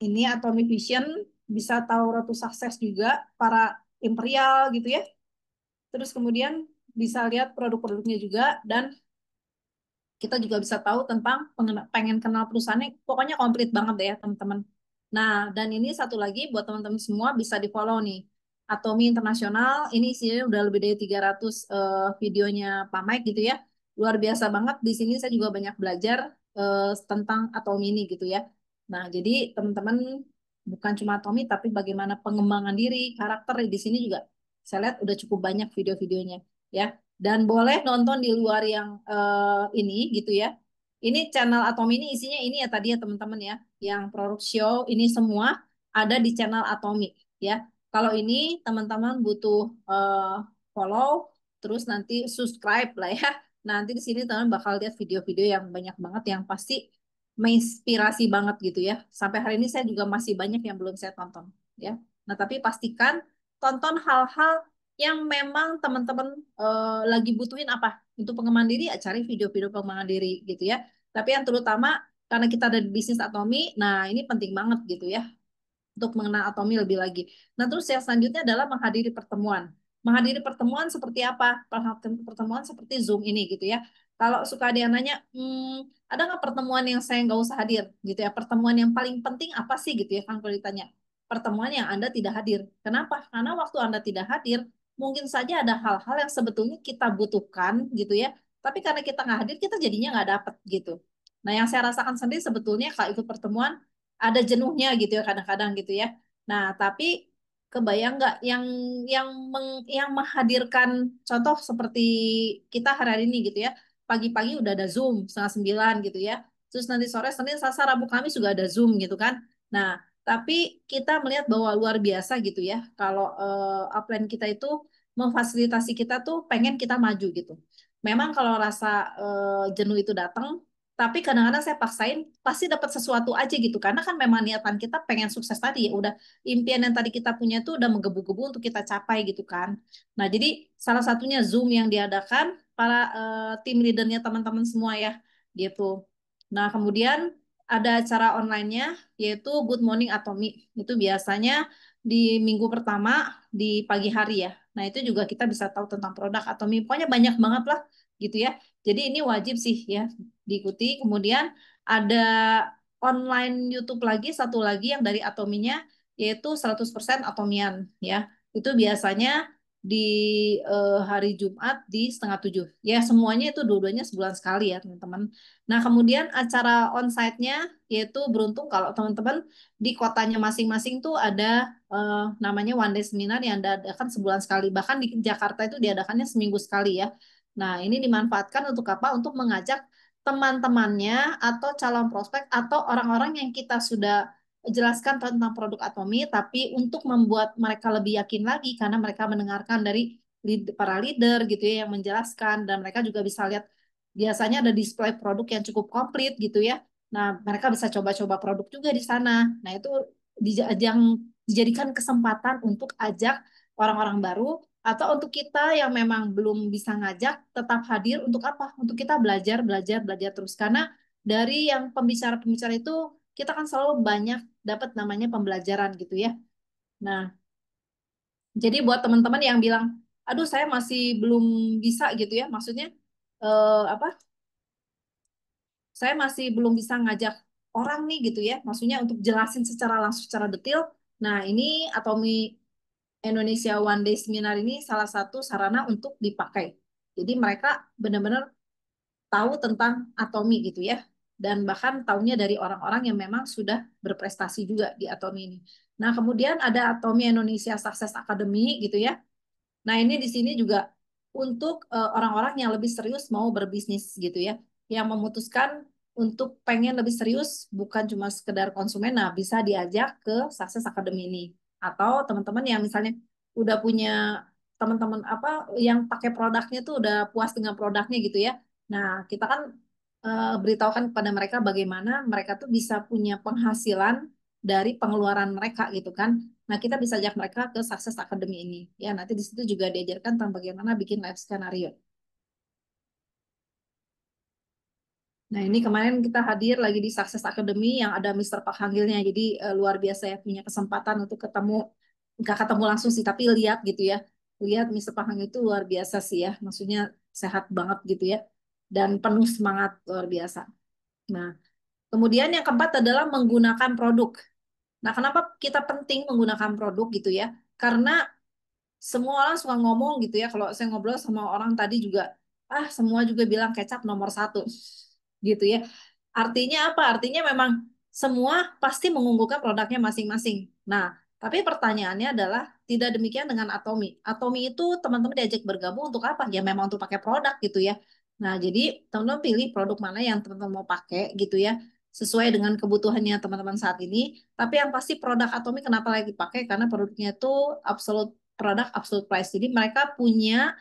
ini Atomic Vision bisa tahu Road to Success juga, para Imperial gitu ya. Terus kemudian bisa lihat produk-produknya juga, dan kita juga bisa tahu tentang pengen kenal perusahaannya. Pokoknya komplit banget deh ya teman-teman. Nah, dan ini satu lagi buat teman-teman semua bisa di-follow nih. Atomi Internasional, ini isinya udah lebih dari 300 videonya Pak Mike gitu ya. Luar biasa banget. Di sini saya juga banyak belajar tentang Atomi ini gitu ya. Nah, jadi teman-teman bukan cuma Atomi, tapi bagaimana pengembangan diri, karakter di sini juga saya lihat udah cukup banyak video-videonya ya. Dan boleh nonton di luar yang ini gitu ya. Ini channel Atomi ini isinya ini ya tadi ya teman-teman ya. Yang produk show ini semua ada di channel Atomi ya. Kalau ini teman-teman butuh follow, terus nanti subscribe lah ya. Nanti di sini teman bakal lihat video-video yang banyak banget yang pasti menginspirasi banget gitu ya. Sampai hari ini saya juga masih banyak yang belum saya tonton ya. Nah, tapi pastikan tonton hal-hal yang memang teman-teman lagi butuhin apa untuk pengembangan diri, ya cari video-video pengembangan diri gitu ya. Tapi yang terutama karena kita ada di bisnis Atomi, nah ini penting banget gitu ya untuk mengenal Atomi lebih lagi. Nah, terus yang selanjutnya adalah menghadiri pertemuan. Menghadiri pertemuan seperti apa? Pertemuan seperti Zoom ini gitu ya. Kalau suka ada yang nanya, ada nggak pertemuan yang saya nggak usah hadir gitu ya? Pertemuan yang paling penting apa sih gitu ya kan kalau ditanya. Pertemuan yang Anda tidak hadir. Kenapa? Karena waktu Anda tidak hadir, mungkin saja ada hal-hal yang sebetulnya kita butuhkan gitu ya. Tapi karena kita nggak hadir, kita jadinya nggak dapet gitu. Nah, yang saya rasakan sendiri sebetulnya kalau ikut pertemuan, ada jenuhnya gitu ya kadang-kadang gitu ya. Nah, tapi kebayang nggak yang menghadirkan contoh seperti kita hari ini gitu ya. Pagi-pagi udah ada Zoom 8:30 gitu ya. Terus nanti sore Senin, Selasa, Rabu, Kamis juga ada Zoom gitu kan. Nah, tapi kita melihat bahwa luar biasa gitu ya. Kalau upline kita itu memfasilitasi kita tuh pengen kita maju gitu. Memang kalau rasa jenuh itu datang, tapi kadang-kadang saya paksain pasti dapat sesuatu aja gitu karena kan memang niatan kita pengen sukses tadi ya, udah impian yang tadi kita punya tuh udah menggebu-gebu untuk kita capai gitu kan. Nah, jadi salah satunya Zoom yang diadakan para tim leadernya teman-teman semua ya gitu. Nah, kemudian ada acara online-nya yaitu Good Morning Atomi. Itu biasanya di minggu pertama di pagi hari ya. Nah, itu juga kita bisa tahu tentang produk Atomi. Pokoknya banyak banget lah gitu ya. Jadi ini wajib sih ya diikuti. Kemudian ada online YouTube lagi, satu lagi yang dari Atominya, yaitu 100% Atomian ya. Itu biasanya di hari Jumat di 6:30. Ya, semuanya itu dua-duanya sebulan sekali ya, teman-teman. Nah, kemudian acara onsite-nya yaitu beruntung kalau teman-teman di kotanya masing-masing tuh ada namanya One Day Seminar yang diadakan sebulan sekali. Bahkan di Jakarta itu diadakannya seminggu sekali ya. Nah, ini dimanfaatkan untuk apa? Untuk mengajak teman-temannya atau calon prospek atau orang-orang yang kita sudah jelaskan tentang produk Atomi, tapi untuk membuat mereka lebih yakin lagi karena mereka mendengarkan dari para leader gitu ya yang menjelaskan, dan mereka juga bisa lihat biasanya ada display produk yang cukup komplit gitu ya. Nah, mereka bisa coba-coba produk juga di sana. Nah, itu yang dijadikan kesempatan untuk ajak orang-orang baru Atau untuk kita yang memang belum bisa ngajak, tetap hadir untuk apa? Untuk kita belajar, belajar, belajar terus. Karena dari yang pembicara-pembicara itu, kita kan selalu banyak dapat namanya pembelajaran gitu ya. Nah, jadi buat teman-teman yang bilang, aduh saya masih belum bisa gitu ya, maksudnya apa? Saya masih belum bisa ngajak orang nih gitu ya, maksudnya untuk jelasin secara langsung, secara detail. Nah, ini Atomi Indonesia One Day Seminar ini salah satu sarana untuk dipakai. Jadi mereka benar-benar tahu tentang Atomi gitu ya. Dan bahkan tahunya dari orang-orang yang memang sudah berprestasi juga di Atomi ini. Nah, kemudian ada Atomi Indonesia Success Academy gitu ya. Nah, ini di sini juga untuk orang-orang yang lebih serius mau berbisnis gitu ya, yang memutuskan untuk pengen lebih serius, bukan cuma sekedar konsumen. Nah, bisa diajak ke Success Academy ini. Atau teman-teman yang misalnya udah punya teman-teman apa yang pakai produknya tuh udah puas dengan produknya gitu ya. Nah, kita kan beritahukan kepada mereka bagaimana mereka tuh bisa punya penghasilan dari pengeluaran mereka gitu kan. Nah, kita bisa ajak mereka ke Success Academy ini. Ya, nanti di situ juga diajarkan tentang bagaimana bikin life scenario. Nah, ini kemarin kita hadir lagi di Success Academy yang ada Mr. Pak Hanggilnya. Jadi luar biasa ya punya kesempatan untuk ketemu, nggak ketemu langsung sih, tapi lihat gitu ya. Lihat Mr. Pak Hanggil itu luar biasa sih ya. Maksudnya sehat banget gitu ya. Dan penuh semangat luar biasa. Nah, kemudian yang keempat adalah menggunakan produk. Nah, kenapa kita penting menggunakan produk gitu ya? Karena semua orang suka ngomong gitu ya. Kalau saya ngobrol sama orang tadi juga, semua juga bilang kecap nomor satu gitu ya. Artinya apa? Artinya memang semua pasti mengunggulkan produknya masing-masing. Nah, tapi pertanyaannya adalah tidak demikian dengan Atomi. Atomi itu teman-teman diajak bergabung untuk apa? Ya memang untuk pakai produk gitu ya. Nah, jadi teman-teman pilih produk mana yang teman-teman mau pakai gitu ya. Sesuai dengan kebutuhannya teman-teman saat ini. Tapi yang pasti produk Atomi kenapa lagi dipakai? Karena produknya itu absolute produk absolute price. Jadi mereka punya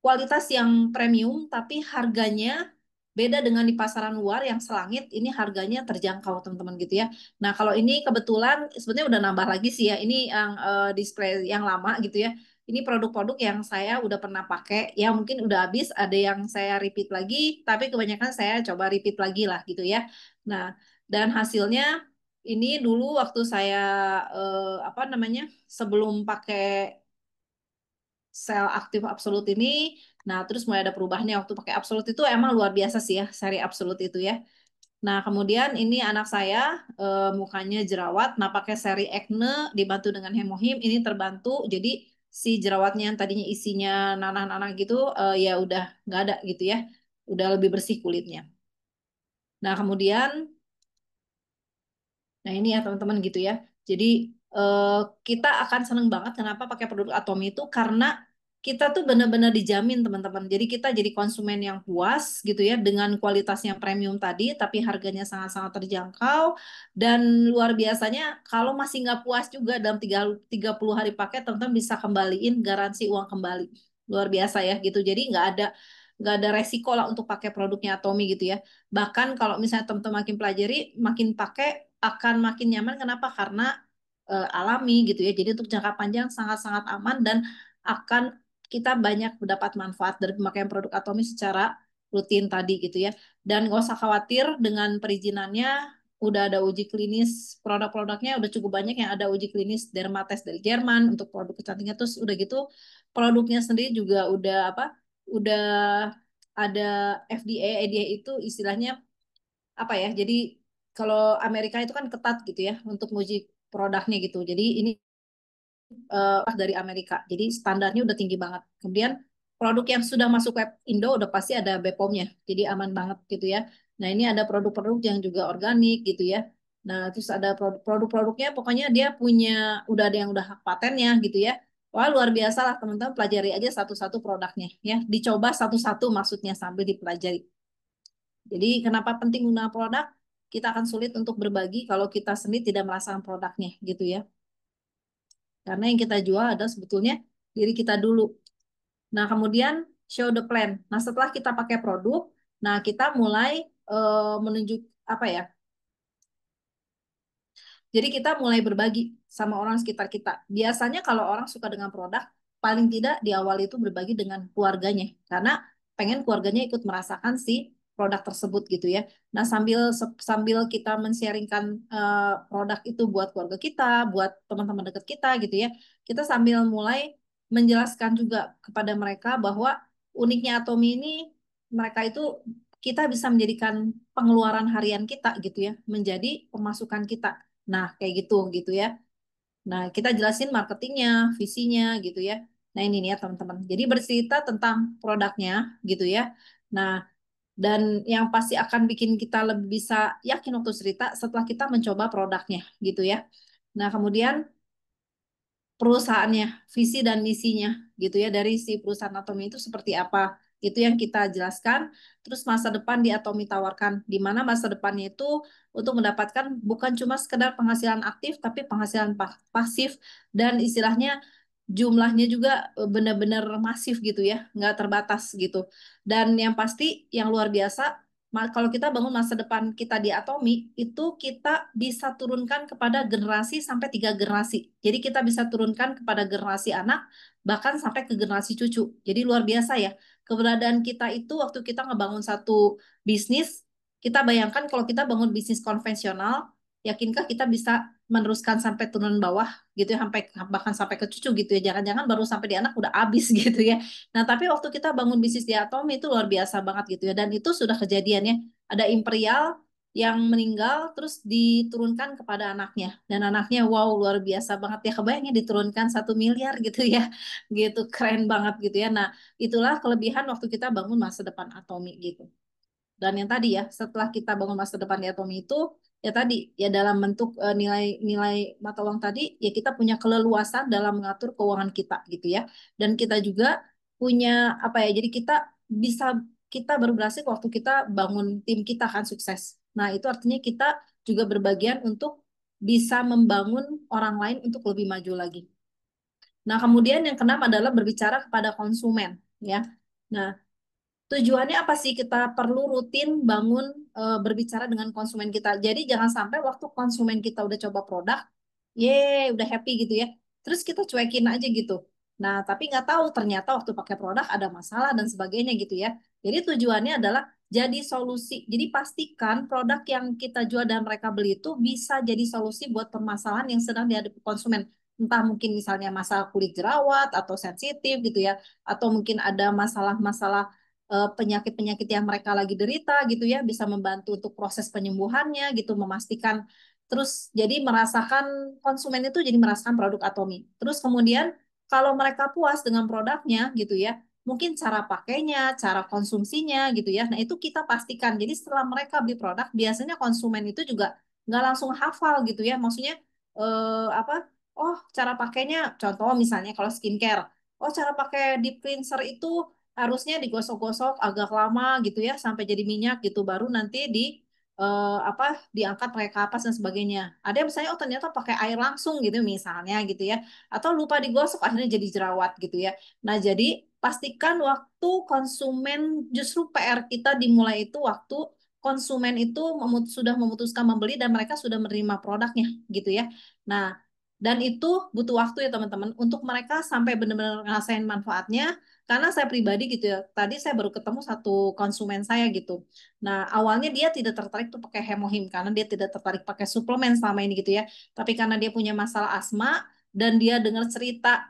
kualitas yang premium, tapi harganya beda dengan di pasaran luar yang selangit. Ini harganya terjangkau, teman-teman gitu ya. Nah, kalau ini kebetulan sebenarnya udah nambah lagi sih ya. Ini yang display yang lama gitu ya. Ini produk-produk yang saya udah pernah pakai. Ya mungkin udah habis, ada yang saya repeat lagi, tapi kebanyakan saya coba repeat lagi lah gitu ya. Nah, dan hasilnya ini dulu waktu saya apa namanya sebelum pakai sel aktif absolut ini. Nah, terus mulai ada perubahannya waktu pakai absolut itu emang luar biasa sih ya, seri absolut itu ya. Nah, kemudian ini anak saya mukanya jerawat, nah pakai seri Acne dibantu dengan Hemohim ini terbantu. Jadi si jerawatnya yang tadinya isinya nanah-nanah gitu ya udah nggak ada gitu ya. Udah lebih bersih kulitnya. Nah, kemudian nah ini ya teman-teman gitu ya. Jadi eh, kita akan seneng banget kenapa pakai produk Atomi itu karena kita tuh benar-benar dijamin teman-teman. Jadi kita jadi konsumen yang puas gitu ya dengan kualitas yang premium tadi, tapi harganya sangat-sangat terjangkau dan luar biasanya kalau masih nggak puas juga dalam 30 hari pakai teman-teman bisa kembaliin garansi uang kembali. Luar biasa ya gitu. Jadi nggak ada resiko lah untuk pakai produknya Atomi gitu ya. Bahkan kalau misalnya teman-teman makin pelajari, makin pakai akan makin nyaman. Kenapa? Karena alami gitu ya. Jadi untuk jangka panjang sangat-sangat aman dan akan kita banyak mendapat manfaat dari pemakaian produk Atomi secara rutin tadi gitu ya. Dan nggak usah khawatir dengan perizinannya, udah ada uji klinis produk-produknya udah cukup banyak yang ada uji klinis Dermates dari Jerman untuk produk kecantikan terus udah gitu produknya sendiri juga udah apa? Udah ada FDA, EDA itu istilahnya apa ya? Jadi kalau Amerika itu kan ketat gitu ya untuk menguji produknya gitu. Jadi ini dari Amerika. Jadi standarnya udah tinggi banget. Kemudian produk yang sudah masuk web Indo udah pasti ada BPOM-nya. Jadi aman banget gitu ya. Nah, ini ada produk-produk yang juga organik gitu ya. Nah, terus ada produk-produknya pokoknya dia punya udah ada yang udah hak patennya gitu ya. Wah, luar biasa lah teman-teman pelajari aja satu-satu produknya ya. Dicoba satu-satu maksudnya sambil dipelajari. Jadi kenapa penting guna produk? Kita akan sulit untuk berbagi kalau kita sendiri tidak merasakan produknya gitu ya. Karena yang kita jual adalah sebetulnya diri kita dulu. Nah, kemudian show the plan. Nah, setelah kita pakai produk, nah kita mulai menunjuk apa ya? Jadi kita mulai berbagi sama orang sekitar kita. Biasanya kalau orang suka dengan produk, paling tidak di awal itu berbagi dengan keluarganya karena pengen keluarganya ikut merasakan si produk tersebut gitu ya. Nah, sambil kita men-sharingkan produk itu buat keluarga kita, buat teman-teman dekat kita gitu ya. Kita sambil mulai menjelaskan juga kepada mereka bahwa uniknya Atomi ini mereka itu kita bisa menjadikan pengeluaran harian kita gitu ya menjadi pemasukan kita. Nah, kayak gitu gitu ya. Nah, kita jelasin marketingnya, visinya gitu ya. Nah, ini nih ya teman-teman. Jadi bercerita tentang produknya gitu ya. Nah, dan yang pasti akan bikin kita lebih bisa yakin waktu cerita setelah kita mencoba produknya gitu ya. Nah, kemudian perusahaannya, visi dan misinya gitu ya dari si perusahaan Atomi itu seperti apa. Itu yang kita jelaskan. Terus masa depan di Atomi tawarkan, di mana masa depannya itu untuk mendapatkan bukan cuma sekedar penghasilan aktif, tapi penghasilan pasif dan istilahnya jumlahnya juga benar-benar masif gitu ya, nggak terbatas gitu. Dan yang pasti yang luar biasa kalau kita bangun masa depan kita di Atomi, itu kita bisa turunkan kepada generasi sampai 3 generasi. Jadi kita bisa turunkan kepada generasi anak, bahkan sampai ke generasi cucu. Jadi luar biasa ya. Keberadaan kita itu waktu kita ngebangun satu bisnis, kita bayangkan kalau kita bangun bisnis konvensional, yakinkah kita bisa meneruskan sampai turun bawah gitu ya, sampai bahkan sampai ke cucu gitu ya. Jangan-jangan baru sampai di anak udah habis gitu ya. Nah, tapi waktu kita bangun bisnis di Atom itu luar biasa banget gitu ya. Dan itu sudah kejadiannya. Ada Imperial yang meninggal terus diturunkan kepada anaknya. Dan anaknya wow luar biasa banget ya. Kebayangnya diturunkan 1 miliar gitu ya. Gitu keren banget gitu ya. Nah, itulah kelebihan waktu kita bangun masa depan Atomi gitu. Dan yang tadi ya, setelah kita bangun masa depan di Atomi itu, ya tadi, ya dalam bentuk nilai-nilai mata uang tadi, ya kita punya keleluasan dalam mengatur keuangan kita gitu ya. Dan kita juga punya apa ya, jadi bisa kita baru berhasil waktu kita bangun tim kita kan sukses. Nah, itu artinya kita juga berbagian untuk bisa membangun orang lain untuk lebih maju lagi. Nah, kemudian yang keenam adalah berbicara kepada konsumen ya. Nah, tujuannya apa sih kita perlu rutin bangun berbicara dengan konsumen kita. Jadi jangan sampai waktu konsumen kita udah coba produk, udah happy gitu ya. Terus kita cuekin aja gitu. Nah, tapi nggak tahu ternyata waktu pakai produk ada masalah dan sebagainya gitu ya. Jadi tujuannya adalah jadi solusi. Jadi pastikan produk yang kita jual dan mereka beli itu bisa jadi solusi buat permasalahan yang sedang dihadapi konsumen. Entah mungkin misalnya masalah kulit jerawat atau sensitif gitu ya. Atau mungkin ada masalah-masalah penyakit-penyakit yang mereka lagi derita gitu ya, bisa membantu untuk proses penyembuhannya gitu, memastikan terus jadi merasakan konsumen itu jadi merasakan produk Atomi. Terus kemudian kalau mereka puas dengan produknya gitu ya, mungkin cara pakainya, cara konsumsinya gitu ya. Nah, itu kita pastikan. Jadi setelah mereka beli produk, biasanya konsumen itu juga nggak langsung hafal gitu ya. Maksudnya apa? Oh, cara pakainya contoh misalnya kalau skincare. Oh, cara pakai deep cleanser itu harusnya digosok-gosok agak lama gitu ya sampai jadi minyak gitu baru nanti apa diangkat pakai kapas dan sebagainya. Ada yang misalnya oh ternyata pakai air langsung gitu misalnya gitu ya. Atau lupa digosok akhirnya jadi jerawat gitu ya. Nah, jadi pastikan waktu konsumen justru PR kita dimulai itu waktu konsumen itu sudah memutuskan membeli dan mereka sudah menerima produknya gitu ya. Nah, dan itu butuh waktu ya teman-teman untuk mereka sampai benar-benar ngerasain manfaatnya karena saya pribadi gitu ya, tadi saya baru ketemu satu konsumen saya gitu. Nah, awalnya dia tidak tertarik tuh pakai hemohim karena dia tidak tertarik pakai suplemen selama ini gitu ya. Tapi karena dia punya masalah asma dan dia dengar cerita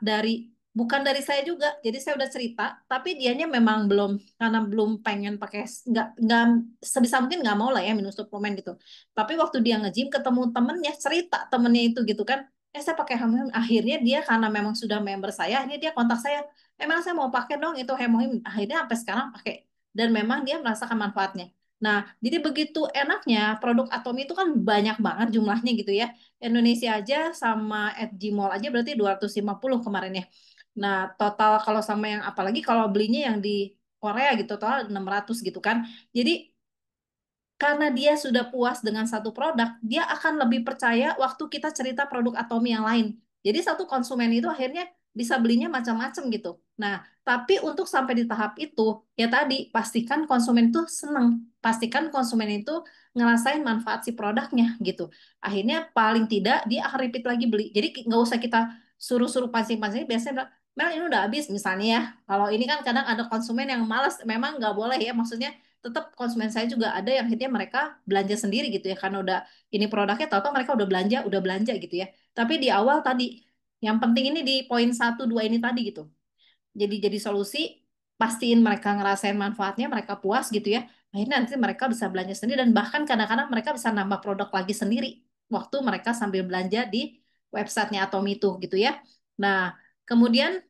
bukan dari saya juga. Jadi saya udah cerita, tapi dianya memang belum karena belum pengen pakai nggak sebisa mungkin nggak mau lah ya minum suplemen gitu. Tapi waktu dia nge-gym ketemu temennya cerita temennya itu gitu kan. Saya pakai hemohim. Akhirnya dia karena memang sudah member saya, akhirnya dia kontak saya. Emang saya mau pakai dong itu hemohim. Akhirnya sampai sekarang pakai. Dan memang dia merasakan manfaatnya. Nah, jadi begitu enaknya produk Atomi itu kan banyak banget jumlahnya gitu ya. Indonesia aja sama at Gmall aja berarti 250 kemarin ya. Nah, total kalau sama yang apalagi kalau belinya yang di Korea gitu total 600 gitu kan. Jadi karena dia sudah puas dengan satu produk, dia akan lebih percaya waktu kita cerita produk Atomi yang lain. Jadi satu konsumen itu akhirnya bisa belinya macam-macam gitu. Nah, tapi untuk sampai di tahap itu, ya tadi pastikan konsumen itu senang, pastikan konsumen itu ngerasain manfaat si produknya gitu. Akhirnya paling tidak dia akan repeat lagi beli. Jadi nggak usah kita suruh-suruh pancing-pancing, biasanya bilang, Mel ini udah habis misalnya ya. Kalau ini kan kadang ada konsumen yang malas, memang nggak boleh ya. Maksudnya tetap konsumen saya juga ada yang akhirnya mereka belanja sendiri gitu ya. Karena udah ini produknya, tahu-tahu mereka udah belanja gitu ya. Tapi di awal tadi, yang penting ini di poin satu dua ini tadi gitu. Jadi solusi, pastiin mereka ngerasain manfaatnya, mereka puas gitu ya. Akhirnya nanti mereka bisa belanja sendiri dan bahkan kadang-kadang mereka bisa nambah produk lagi sendiri waktu mereka sambil belanja di websitenya Atomi itu gitu ya. Nah, kemudian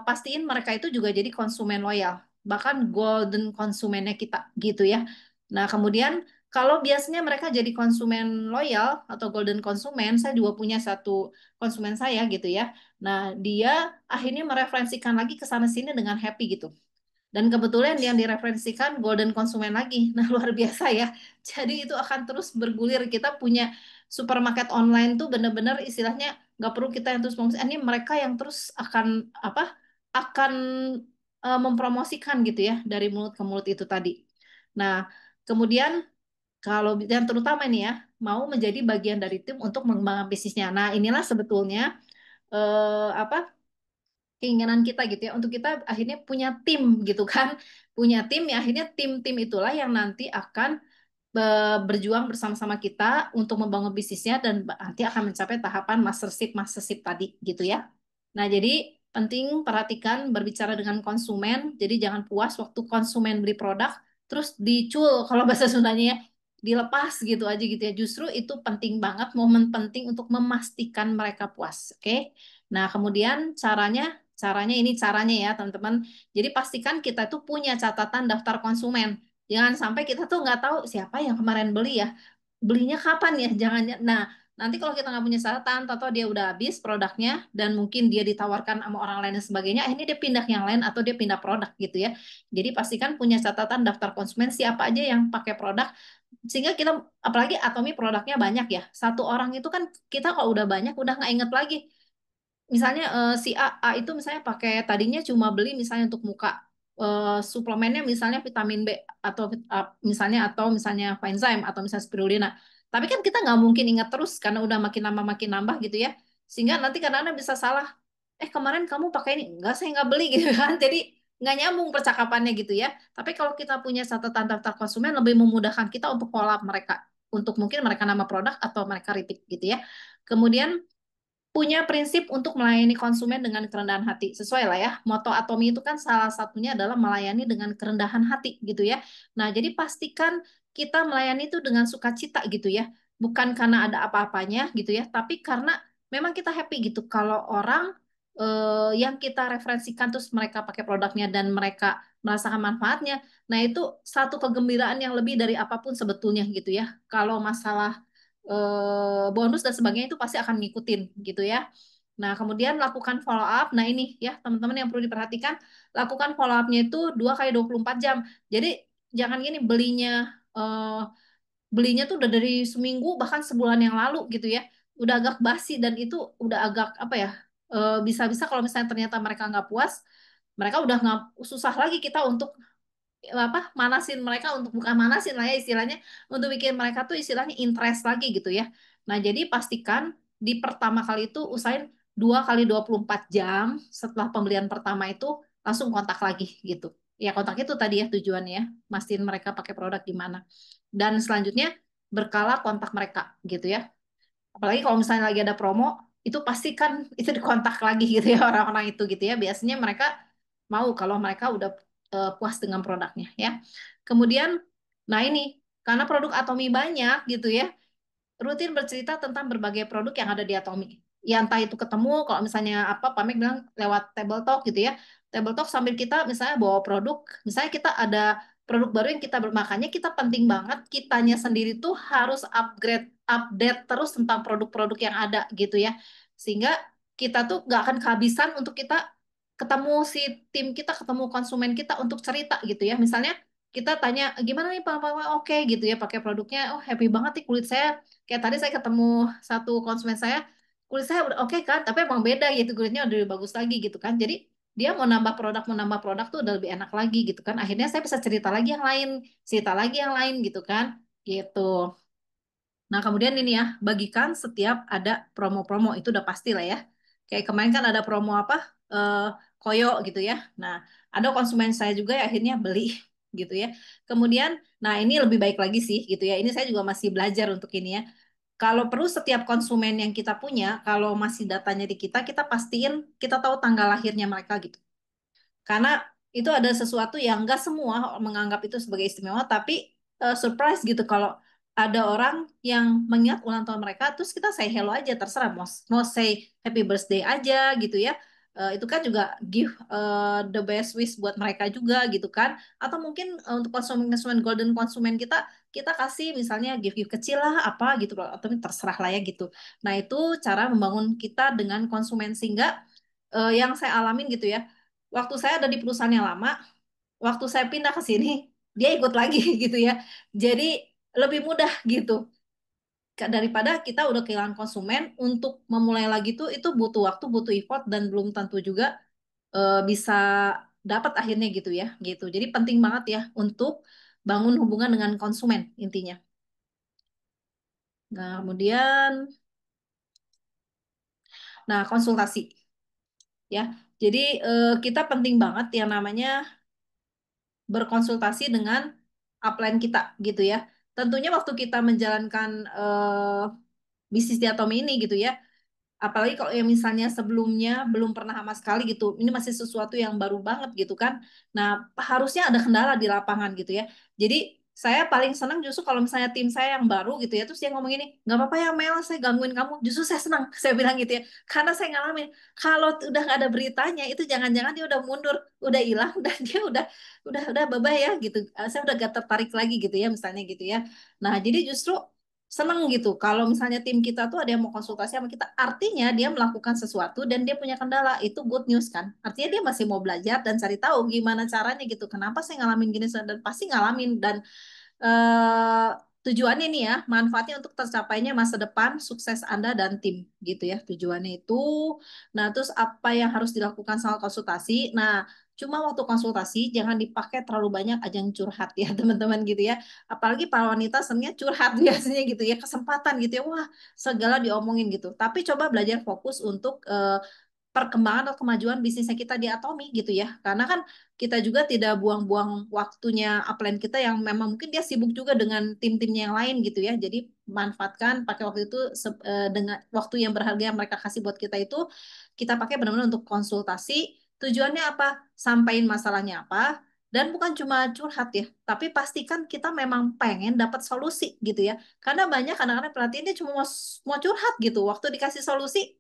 pastiin mereka itu juga jadi konsumen loyal, bahkan golden konsumennya kita gitu ya. Nah, kemudian kalau biasanya mereka jadi konsumen loyal atau golden konsumen, saya juga punya satu konsumen saya gitu ya. Nah, dia akhirnya mereferensikan lagi ke sana sini dengan happy gitu. Dan kebetulan yang direferensikan golden konsumen lagi. Nah, luar biasa ya. Jadi itu akan terus bergulir. Kita punya supermarket online tuh bener-bener istilahnya nggak perlu kita yang terus promosi. Ini mereka yang terus akan apa? Akan mempromosikan gitu ya dari mulut ke mulut itu tadi. Nah, kemudian kalau yang terutama ini ya mau menjadi bagian dari tim untuk mengembangkan bisnisnya. Nah, inilah sebetulnya apa keinginan kita gitu ya untuk kita akhirnya punya tim gitu kan punya tim ya akhirnya tim-tim itulah yang nanti akan berjuang bersama-sama kita untuk membangun bisnisnya dan nanti akan mencapai tahapan mastership tadi gitu ya. Nah, jadi penting perhatikan berbicara dengan konsumen. Jadi jangan puas waktu konsumen beli produk terus dicul kalau bahasa Sundanya ya, dilepas gitu aja gitu ya. Justru itu penting banget, momen penting untuk memastikan mereka puas. Oke. Nah, kemudian caranya ya teman-teman. Jadi pastikan kita tuh punya catatan daftar konsumen. Jangan sampai kita tuh nggak tahu siapa yang kemarin beli ya. Belinya kapan ya? Jangan. Nah, nanti kalau kita nggak punya catatan, atau dia udah habis produknya dan mungkin dia ditawarkan sama orang lain dan sebagainya, akhirnya dia pindah yang lain atau dia pindah produk gitu ya. Jadi pastikan punya catatan daftar konsumen siapa aja yang pakai produk sehingga kita apalagi Atomi produknya banyak ya. Satu orang itu kan kita kalau udah banyak udah nggak inget lagi misalnya si A itu misalnya pakai tadinya cuma beli misalnya untuk muka suplemennya misalnya vitamin B atau misalnya Coenzyme atau misalnya spirulina. Tapi kan kita nggak mungkin ingat terus karena udah makin lama makin nambah gitu ya. Sehingga nanti kadang-kadang bisa salah. Kemarin kamu pakai ini enggak saya nggak beli gitu kan. Jadi nggak nyambung percakapannya gitu ya. Tapi kalau kita punya catatan daftar konsumen lebih memudahkan kita untuk follow up mereka untuk mungkin mereka nama produk atau mereka repeat gitu ya. Kemudian punya prinsip untuk melayani konsumen dengan kerendahan hati. Sesuai lah ya. Moto Atomi itu kan salah satunya adalah melayani dengan kerendahan hati gitu ya. Nah, jadi pastikan kita melayani itu dengan sukacita gitu ya. Bukan karena ada apa-apanya gitu ya, tapi karena memang kita happy gitu. Kalau orang yang kita referensikan terus mereka pakai produknya dan mereka merasakan manfaatnya, nah itu satu kegembiraan yang lebih dari apapun sebetulnya gitu ya. Kalau masalah bonus dan sebagainya itu pasti akan ngikutin gitu ya. Nah, kemudian lakukan follow up. Nah, ini ya, teman-teman yang perlu diperhatikan, lakukan follow up-nya itu 2 kali 24 jam. Jadi, jangan gini eh, belinya tuh udah dari seminggu bahkan sebulan yang lalu gitu ya. Udah agak basi dan itu udah agak apa ya? Bisa-bisa kalau misalnya ternyata mereka nggak puas, mereka udah nggak susah lagi kita untuk apa manasin mereka untuk bukan manasin lah ya istilahnya untuk bikin mereka tuh istilahnya interest lagi gitu ya. Nah, jadi pastikan di pertama kali itu usahain 2 kali 24 jam setelah pembelian pertama itu langsung kontak lagi gitu. Ya kontak itu tadi ya tujuannya ya, mastiin mereka pakai produk di mana. Dan selanjutnya berkala kontak mereka gitu ya. Apalagi kalau misalnya lagi ada promo, itu pasti kan itu dikontak lagi gitu ya orang-orang itu gitu ya. Biasanya mereka mau kalau mereka udah puas dengan produknya ya. Kemudian, nah ini karena produk Atomi banyak gitu ya, rutin bercerita tentang berbagai produk yang ada di Atomi. Ya entah itu ketemu, kalau misalnya apa, Pamek bilang lewat table talk gitu ya. Table talk sambil kita misalnya bawa produk, misalnya kita ada produk baru yang kita makanya kita penting banget kitanya sendiri tuh harus update terus tentang produk-produk yang ada gitu ya. Sehingga kita tuh gak akan kehabisan untuk kita ketemu si tim kita, ketemu konsumen kita untuk cerita gitu ya. Misalnya kita tanya gimana nih Pak, oke gitu ya pakai produknya, oh happy banget nih kulit saya. Kayak tadi saya ketemu satu konsumen saya, kulit saya udah oke kan, tapi emang beda gitu kulitnya udah lebih bagus lagi gitu kan. Jadi dia mau nambah produk tuh udah lebih enak lagi gitu kan. Akhirnya saya bisa cerita lagi yang lain, cerita lagi yang lain gitu kan. Gitu. Nah, kemudian ini ya, bagikan setiap ada promo-promo itu udah pasti lah ya. Kayak kemarin kan ada promo apa? eh, koyo gitu ya. Nah, ada konsumen saya juga yang akhirnya beli gitu ya. Kemudian, nah ini lebih baik lagi sih gitu ya. Ini saya juga masih belajar untuk ini ya. Kalau perlu setiap konsumen yang kita punya, kalau masih datanya di kita, kita pastiin kita tahu tanggal lahirnya mereka gitu. Karena itu ada sesuatu yang nggak semua menganggap itu sebagai istimewa, tapi surprise gitu kalau ada orang yang mengingat ulang tahun mereka, terus kita say hello aja, terserah mau say happy birthday aja gitu ya. Itu kan juga give the best wish buat mereka juga gitu kan. Atau mungkin untuk konsumen-konsumen golden konsumen kita, kita kasih misalnya gift-gift kecil lah apa gitu loh, atau terserah lah ya gitu. Nah itu cara membangun kita dengan konsumen sehingga yang saya alamin gitu ya. Waktu saya ada di perusahaan yang lama, waktu saya pindah ke sini, dia ikut lagi gitu ya. Jadi lebih mudah gitu. Daripada kita udah kehilangan konsumen untuk memulai lagi tuh itu butuh waktu, butuh effort dan belum tentu juga bisa dapat akhirnya gitu ya, gitu. Jadi penting banget ya untuk bangun hubungan dengan konsumen intinya. Nah, kemudian nah konsultasi ya. Jadi kita penting banget yang namanya berkonsultasi dengan upline kita gitu ya. Tentunya waktu kita menjalankan bisnis di Atomi ini gitu ya, apalagi kalau yang misalnya sebelumnya belum pernah sama sekali gitu, ini masih sesuatu yang baru banget gitu kan. Nah, harusnya ada kendala di lapangan gitu ya. Jadi saya paling senang justru kalau misalnya tim saya yang baru gitu ya, terus dia ngomong ini, nggak apa-apa ya Mel, saya gangguin kamu. Justru saya senang, saya bilang gitu ya, karena saya ngalamin. Kalau udah nggak ada beritanya, itu jangan-jangan dia udah mundur, udah hilang, dan dia udah bye ya gitu. Saya udah gak tertarik lagi gitu ya, misalnya gitu ya. Nah, jadi justru seneng gitu kalau misalnya tim kita tuh ada yang mau konsultasi sama kita, artinya dia melakukan sesuatu dan dia punya kendala, itu good news kan, artinya dia masih mau belajar dan cari tahu gimana caranya gitu, kenapa saya ngalamin gini, dan pasti ngalamin, dan eh, tujuannya nih ya, manfaatnya untuk tercapainya masa depan sukses Anda dan tim gitu ya, tujuannya itu. Nah, terus apa yang harus dilakukan sama konsultasi? Nah, cuma waktu konsultasi jangan dipakai terlalu banyak ajang curhat ya teman-teman gitu ya. Apalagi para wanita senangnya curhat biasanya gitu ya, kesempatan gitu ya. Wah, segala diomongin gitu. Tapi coba belajar fokus untuk perkembangan atau kemajuan bisnisnya kita di Atomi gitu ya. Karena kan kita juga tidak buang-buang waktunya upline kita yang memang mungkin dia sibuk juga dengan tim-timnya yang lain gitu ya. Jadi manfaatkan pakai waktu itu dengan waktu yang berharga yang mereka kasih buat kita itu kita pakai benar-benar untuk konsultasi. Tujuannya apa? Sampaikan masalahnya apa? Dan bukan cuma curhat ya, tapi pastikan kita memang pengen dapat solusi gitu ya. Karena banyak kadang-kadang perhatian dia cuma mau curhat gitu. Waktu dikasih solusi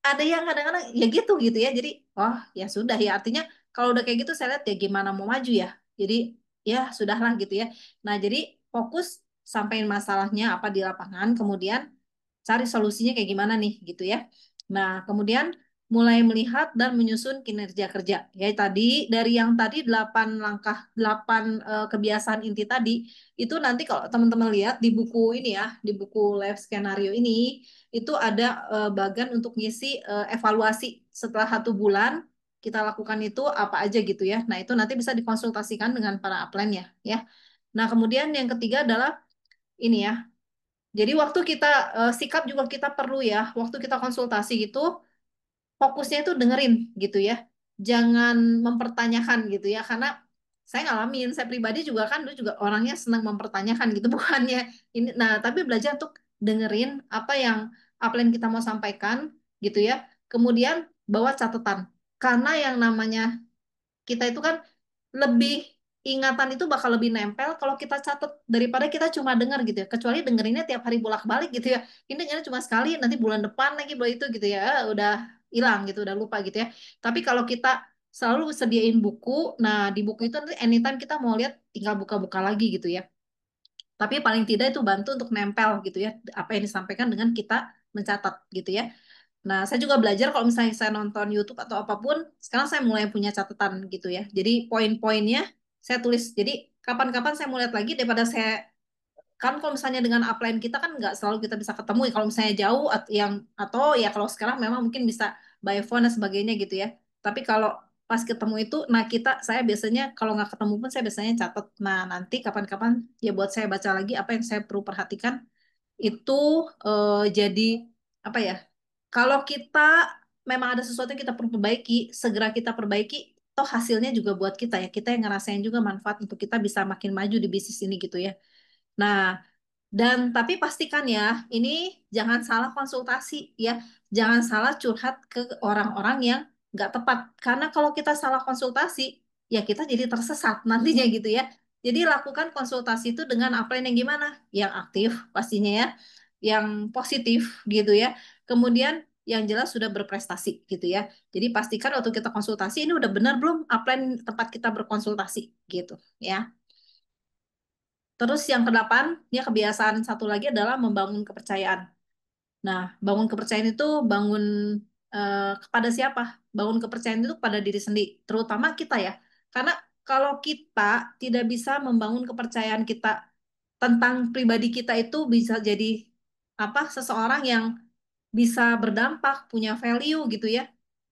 ada yang kadang-kadang ya gitu ya, jadi oh ya sudah ya, artinya kalau udah kayak gitu saya lihat ya gimana mau maju ya, jadi ya sudahlah gitu ya. Nah jadi fokus sampein masalahnya apa di lapangan, kemudian cari solusinya kayak gimana nih gitu ya. Nah kemudian mulai melihat dan menyusun kinerja kerja ya, tadi dari yang tadi 8 langkah, 8 kebiasaan inti tadi itu, nanti kalau teman-teman lihat di buku ini ya, di buku Life Scenario ini itu ada bagian untuk ngisi evaluasi setelah 1 bulan kita lakukan itu apa aja gitu ya. Nah itu nanti bisa dikonsultasikan dengan para upline ya. Ya. Nah kemudian yang ketiga adalah ini ya. Jadi waktu kita sikap juga kita perlu ya. Waktu kita konsultasi itu fokusnya itu dengerin gitu ya. Jangan mempertanyakan gitu ya, karena saya ngalamin, saya pribadi juga kan dulu juga orangnya senang mempertanyakan gitu bukannya ini. Nah, tapi belajar untuk dengerin apa yang upline kita mau sampaikan gitu ya. Kemudian bawa catatan. Karena yang namanya kita itu kan lebih ingatan itu bakal lebih nempel kalau kita catat daripada kita cuma dengar gitu ya. Kecuali dengerinnya tiap hari bolak-balik gitu ya. Ini dengarnya cuma sekali, nanti bulan depan lagi bulan itu gitu ya. Udah hilang gitu, udah lupa gitu ya. Tapi kalau kita selalu sediain buku, nah di buku itu nanti anytime kita mau lihat tinggal buka-buka lagi gitu ya. Tapi paling tidak itu bantu untuk nempel gitu ya apa yang disampaikan dengan kita mencatat gitu ya. Nah, saya juga belajar kalau misalnya saya nonton YouTube atau apapun, sekarang saya mulai punya catatan gitu ya. Jadi poin-poinnya saya tulis. Jadi kapan-kapan saya mau lihat lagi daripada saya, kan kalau misalnya dengan upline kita kan nggak selalu kita bisa ketemu ya. Kalau misalnya jauh atau ya kalau sekarang memang mungkin bisa by phone dan sebagainya gitu ya. Tapi kalau pas ketemu itu, nah saya biasanya kalau nggak ketemu pun saya biasanya catat. Nah nanti kapan-kapan ya buat saya baca lagi apa yang saya perlu perhatikan itu jadi apa ya? Kalau kita memang ada sesuatu yang kita perlu perbaiki, segera kita perbaiki, toh hasilnya juga buat kita ya. Kita yang ngerasain juga manfaat untuk kita bisa makin maju di bisnis ini gitu ya. Nah, dan tapi pastikan ya, ini jangan salah konsultasi ya, jangan salah curhat ke orang-orang yang nggak tepat. Karena kalau kita salah konsultasi, ya kita jadi tersesat nantinya gitu ya. Jadi lakukan konsultasi itu dengan upline yang gimana? Yang aktif pastinya ya, yang positif gitu ya. Kemudian yang jelas sudah berprestasi gitu ya. Jadi pastikan waktu kita konsultasi ini udah benar belum upline tempat kita berkonsultasi gitu ya. Terus yang kedelapan, ya kebiasaan satu lagi adalah membangun kepercayaan. Nah, bangun kepercayaan itu bangun kepada siapa? Bangun kepercayaan itu kepada diri sendiri, terutama kita ya. Karena kalau kita tidak bisa membangun kepercayaan kita tentang pribadi kita itu bisa jadi apa? Seseorang yang bisa berdampak, punya value gitu ya,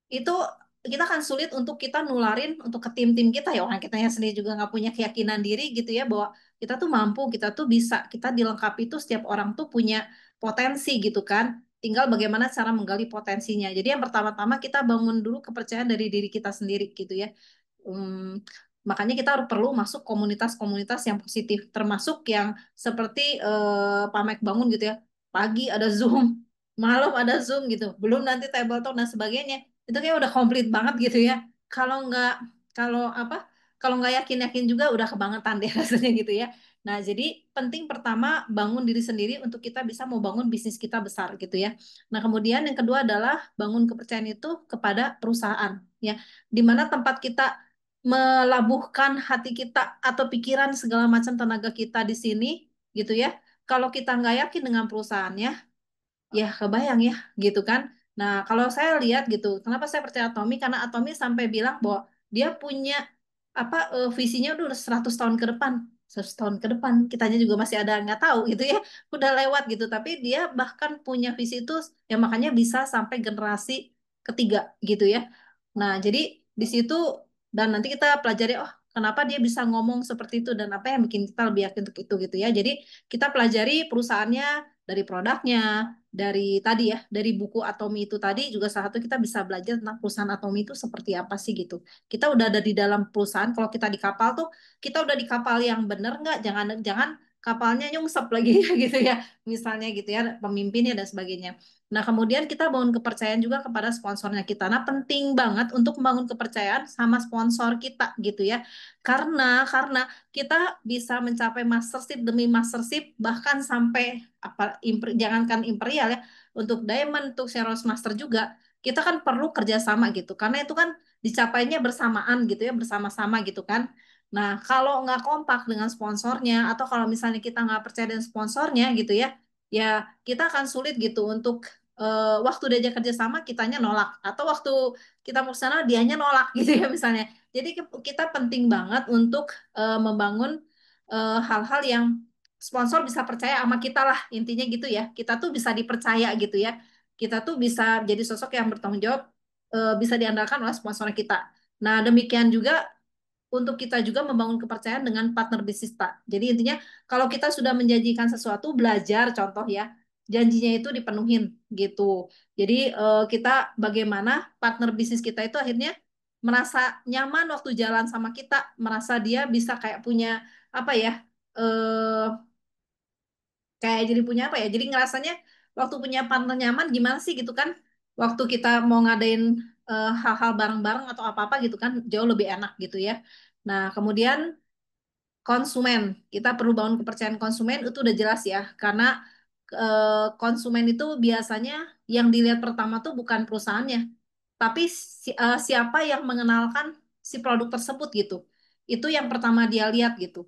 itu kita akan sulit untuk kita nularin untuk ke tim-tim kita ya, orang kitanya sendiri juga nggak punya keyakinan diri gitu ya bahwa kita tuh mampu, kita tuh bisa, kita dilengkapi tuh setiap orang tuh punya potensi gitu kan. Tinggal bagaimana cara menggali potensinya. Jadi yang pertama-tama kita bangun dulu kepercayaan dari diri kita sendiri gitu ya. Hmm, makanya kita harus perlu masuk komunitas-komunitas yang positif, termasuk yang seperti Pamek Bangun gitu ya. Pagi ada Zoom, malam ada Zoom gitu. Belum nanti table talk dan sebagainya. Itu kayak udah komplit banget gitu ya. Kalau nggak, kalau apa? Kalau nggak yakin-yakin juga udah kebangetan deh rasanya gitu ya. Nah, jadi penting pertama bangun diri sendiri untuk kita bisa mau bangun bisnis kita besar gitu ya. Nah, kemudian yang kedua adalah bangun kepercayaan itu kepada perusahaan ya. Di mana tempat kita melabuhkan hati kita atau pikiran segala macam tenaga kita di sini gitu ya. Kalau kita nggak yakin dengan perusahaannya, ya kebayang ya gitu kan. Nah, kalau saya lihat gitu, kenapa saya percaya Atomi? Karena Atomi sampai bilang bahwa dia punya apa visinya udah 100 tahun ke depan. 100 tahun ke depan, kitanya juga masih ada nggak tahu gitu ya. Udah lewat gitu, tapi dia bahkan punya visi itu ya makanya bisa sampai generasi ketiga gitu ya. Nah, jadi di situ dan nanti kita pelajari oh kenapa dia bisa ngomong seperti itu dan apa yang bikin kita lebih yakin untuk itu gitu ya. Jadi kita pelajari perusahaannya dari produknya, dari tadi ya, dari buku Atomi itu tadi juga salah satu kita bisa belajar tentang perusahaan Atomi itu seperti apa sih gitu. Kita udah ada di dalam perusahaan, kalau kita di kapal tuh kita udah di kapal yang bener nggak? Jangan jangan kapalnya nyungsep lagi gitu ya, misalnya gitu ya, pemimpinnya dan sebagainya. Nah, kemudian kita bangun kepercayaan juga kepada sponsornya kita. Nah, penting banget untuk membangun kepercayaan sama sponsor kita gitu ya. Karena kita bisa mencapai mastership demi mastership bahkan sampai apa jangankan imperial ya, untuk diamond, untuk Ceros master juga kita kan perlu kerjasama gitu karena itu kan dicapainya bersamaan gitu ya, bersama-sama gitu kan. Nah, kalau nggak kompak dengan sponsornya atau kalau misalnya kita nggak percaya dengan sponsornya gitu ya, ya kita akan sulit gitu untuk waktu diajak kerjasama kitanya nolak atau waktu kita mau ke sana dianya nolak gitu ya misalnya. Jadi kita penting banget untuk membangun hal-hal yang sponsor bisa percaya sama kita lah intinya gitu ya. Kita tuh bisa dipercaya gitu ya. Kita tuh bisa jadi sosok yang bertanggung jawab, bisa diandalkan oleh sponsor kita. Nah, demikian juga untuk kita juga membangun kepercayaan dengan partner bisnis Pak. Jadi intinya kalau kita sudah menjanjikan sesuatu, belajar contoh ya, janjinya itu dipenuhin gitu. Jadi kita bagaimana partner bisnis kita itu akhirnya merasa nyaman waktu jalan sama kita, merasa dia bisa kayak punya apa ya, eh, kayak jadi punya apa ya? Jadi ngerasanya waktu punya partner nyaman gimana sih gitu kan? Waktu kita mau ngadain hal-hal bareng-bareng atau apa-apa gitu kan, jauh lebih enak gitu ya. Nah, kemudian konsumen. Kita perlu bangun kepercayaan konsumen itu udah jelas ya, karena konsumen itu biasanya yang dilihat pertama tuh bukan perusahaannya, tapi siapa yang mengenalkan si produk tersebut gitu. Itu yang pertama dia lihat gitu.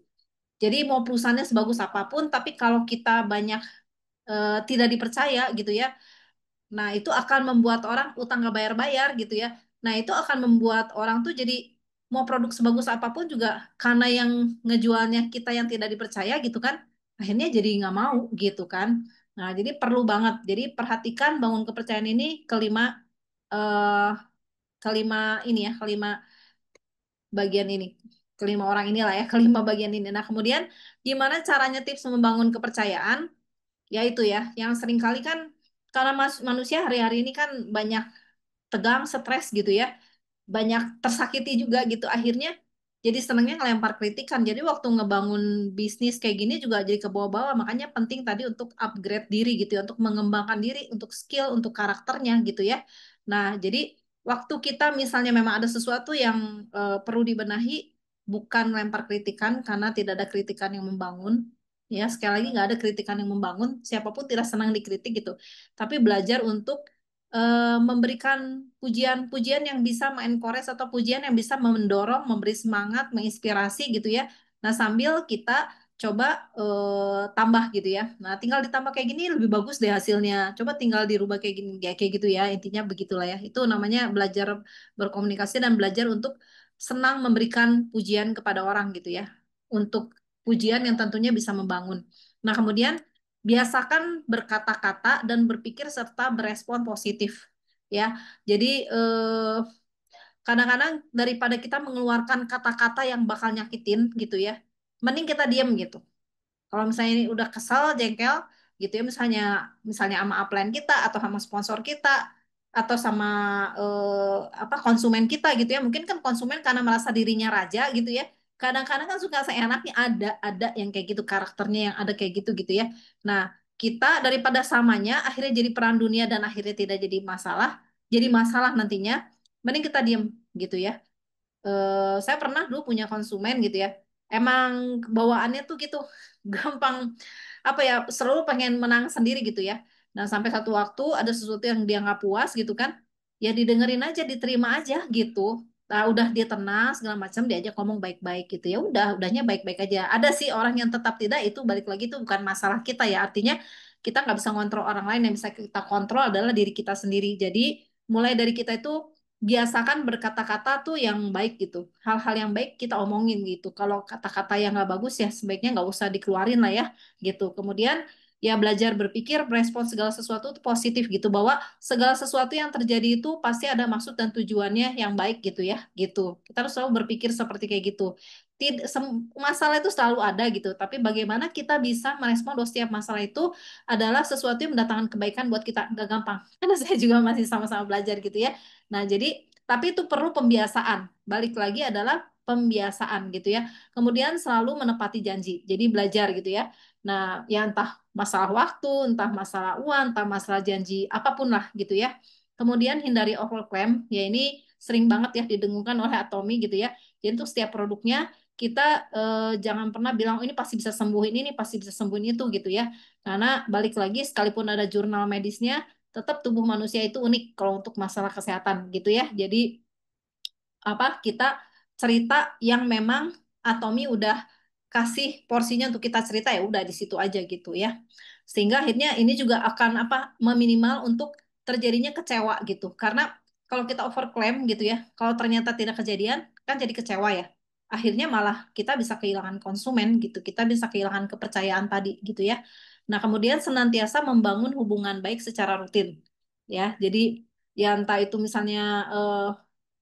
Jadi mau perusahaannya sebagus apapun, tapi kalau kita banyak tidak dipercaya gitu ya, nah, itu akan membuat orang utang nggak bayar-bayar gitu ya. Nah, itu akan membuat orang tuh jadi mau produk sebagus apapun juga karena yang ngejualnya kita yang tidak dipercaya gitu kan. Akhirnya jadi nggak mau gitu kan. Nah, jadi perlu banget. Jadi perhatikan bangun kepercayaan ini kelima eh kelima ini ya, kelima bagian ini. Kelima orang inilah ya, kelima bagian ini. Nah, kemudian gimana caranya tips membangun kepercayaan? Ya itu ya, yang sering kali kan karena manusia hari-hari ini kan banyak tegang, stres gitu ya, banyak tersakiti juga gitu. Akhirnya jadi senangnya ngelempar kritikan. Jadi waktu ngebangun bisnis kayak gini juga jadi ke bawah-bawah. Makanya penting tadi untuk upgrade diri gitu ya, untuk mengembangkan diri, untuk skill, untuk karakternya gitu ya. Nah, jadi waktu kita misalnya memang ada sesuatu yang perlu dibenahi, bukan lempar kritikan karena tidak ada kritikan yang membangun. Ya, sekali lagi nggak ada kritikan yang membangun. Siapapun tidak senang dikritik gitu. Tapi belajar untuk memberikan pujian-pujian yang bisa mengencourage atau pujian yang bisa mendorong, memberi semangat, menginspirasi gitu ya. Nah, sambil kita coba tambah gitu ya. Nah, tinggal ditambah kayak gini lebih bagus deh hasilnya. Coba tinggal dirubah kayak gini, kayak gitu ya. Intinya begitulah ya. Itu namanya belajar berkomunikasi dan belajar untuk senang memberikan pujian kepada orang gitu ya. Untuk pujian yang tentunya bisa membangun. Nah, kemudian biasakan berkata-kata dan berpikir serta berespon positif ya. Jadi kadang-kadang daripada kita mengeluarkan kata-kata yang bakal nyakitin gitu ya, mending kita diam gitu. Kalau misalnya ini udah kesel, jengkel gitu ya, misalnya misalnya sama upline kita atau sama sponsor kita atau sama apa konsumen kita gitu ya. Mungkin kan konsumen karena merasa dirinya raja gitu ya. Kadang-kadang kan suka seenaknya ada yang kayak gitu karakternya yang ada kayak gitu gitu ya. Nah, kita daripada samanya akhirnya jadi perang dunia dan akhirnya tidak jadi masalah nantinya. Mending kita diem gitu ya. Saya pernah dulu punya konsumen gitu ya. Emang bawaannya tuh gitu, gampang apa ya, selalu pengen menang sendiri gitu ya. Nah, sampai satu waktu ada sesuatu yang dia nggak puas gitu kan, ya didengerin aja, diterima aja gitu. Nah, udah dia tenang segala macam, diajak ngomong baik-baik gitu ya. Udahnya baik-baik aja. Ada sih orang yang tetap tidak, itu balik lagi itu bukan masalah kita ya. Artinya kita nggak bisa ngontrol orang lain, yang bisa kita kontrol adalah diri kita sendiri. Jadi mulai dari kita itu biasakan berkata-kata tuh yang baik gitu. Hal-hal yang baik kita omongin gitu. Kalau kata-kata yang nggak bagus ya sebaiknya nggak usah dikeluarin lah ya gitu. Kemudian ya belajar berpikir, merespons segala sesuatu itu positif gitu. Bahwa segala sesuatu yang terjadi itu pasti ada maksud dan tujuannya yang baik gitu ya gitu. Kita harus selalu berpikir seperti kayak gitu. Masalah itu selalu ada gitu. Tapi bagaimana kita bisa merespon bahwa setiap masalah itu adalah sesuatu yang mendatangkan kebaikan buat kita. Nggak gampang. Karena saya juga masih sama-sama belajar gitu ya. Nah, jadi tapi itu perlu pembiasaan. Balik lagi adalah pembiasaan gitu ya. Kemudian selalu menepati janji. Jadi belajar gitu ya. Nah, ya entah masalah waktu, entah masalah uang, entah masalah janji, apapun lah gitu ya. Kemudian hindari overclaim. Ya ini sering banget ya didengungkan oleh Atomy gitu ya. Jadi untuk setiap produknya kita jangan pernah bilang oh, ini pasti bisa sembuhin ini, pasti bisa sembuhin itu gitu ya. Karena balik lagi sekalipun ada jurnal medisnya, tetap tubuh manusia itu unik kalau untuk masalah kesehatan gitu ya. Jadi apa kita cerita yang memang Atomi udah kasih porsinya untuk kita cerita ya udah di situ aja gitu ya. Sehingga akhirnya ini juga akan apa meminimal untuk terjadinya kecewa gitu. Karena kalau kita overclaim gitu ya, kalau ternyata tidak kejadian kan jadi kecewa ya. Akhirnya malah kita bisa kehilangan konsumen gitu. Kita bisa kehilangan kepercayaan tadi gitu ya. Nah, kemudian senantiasa membangun hubungan baik secara rutin ya. Jadi ya entah itu misalnya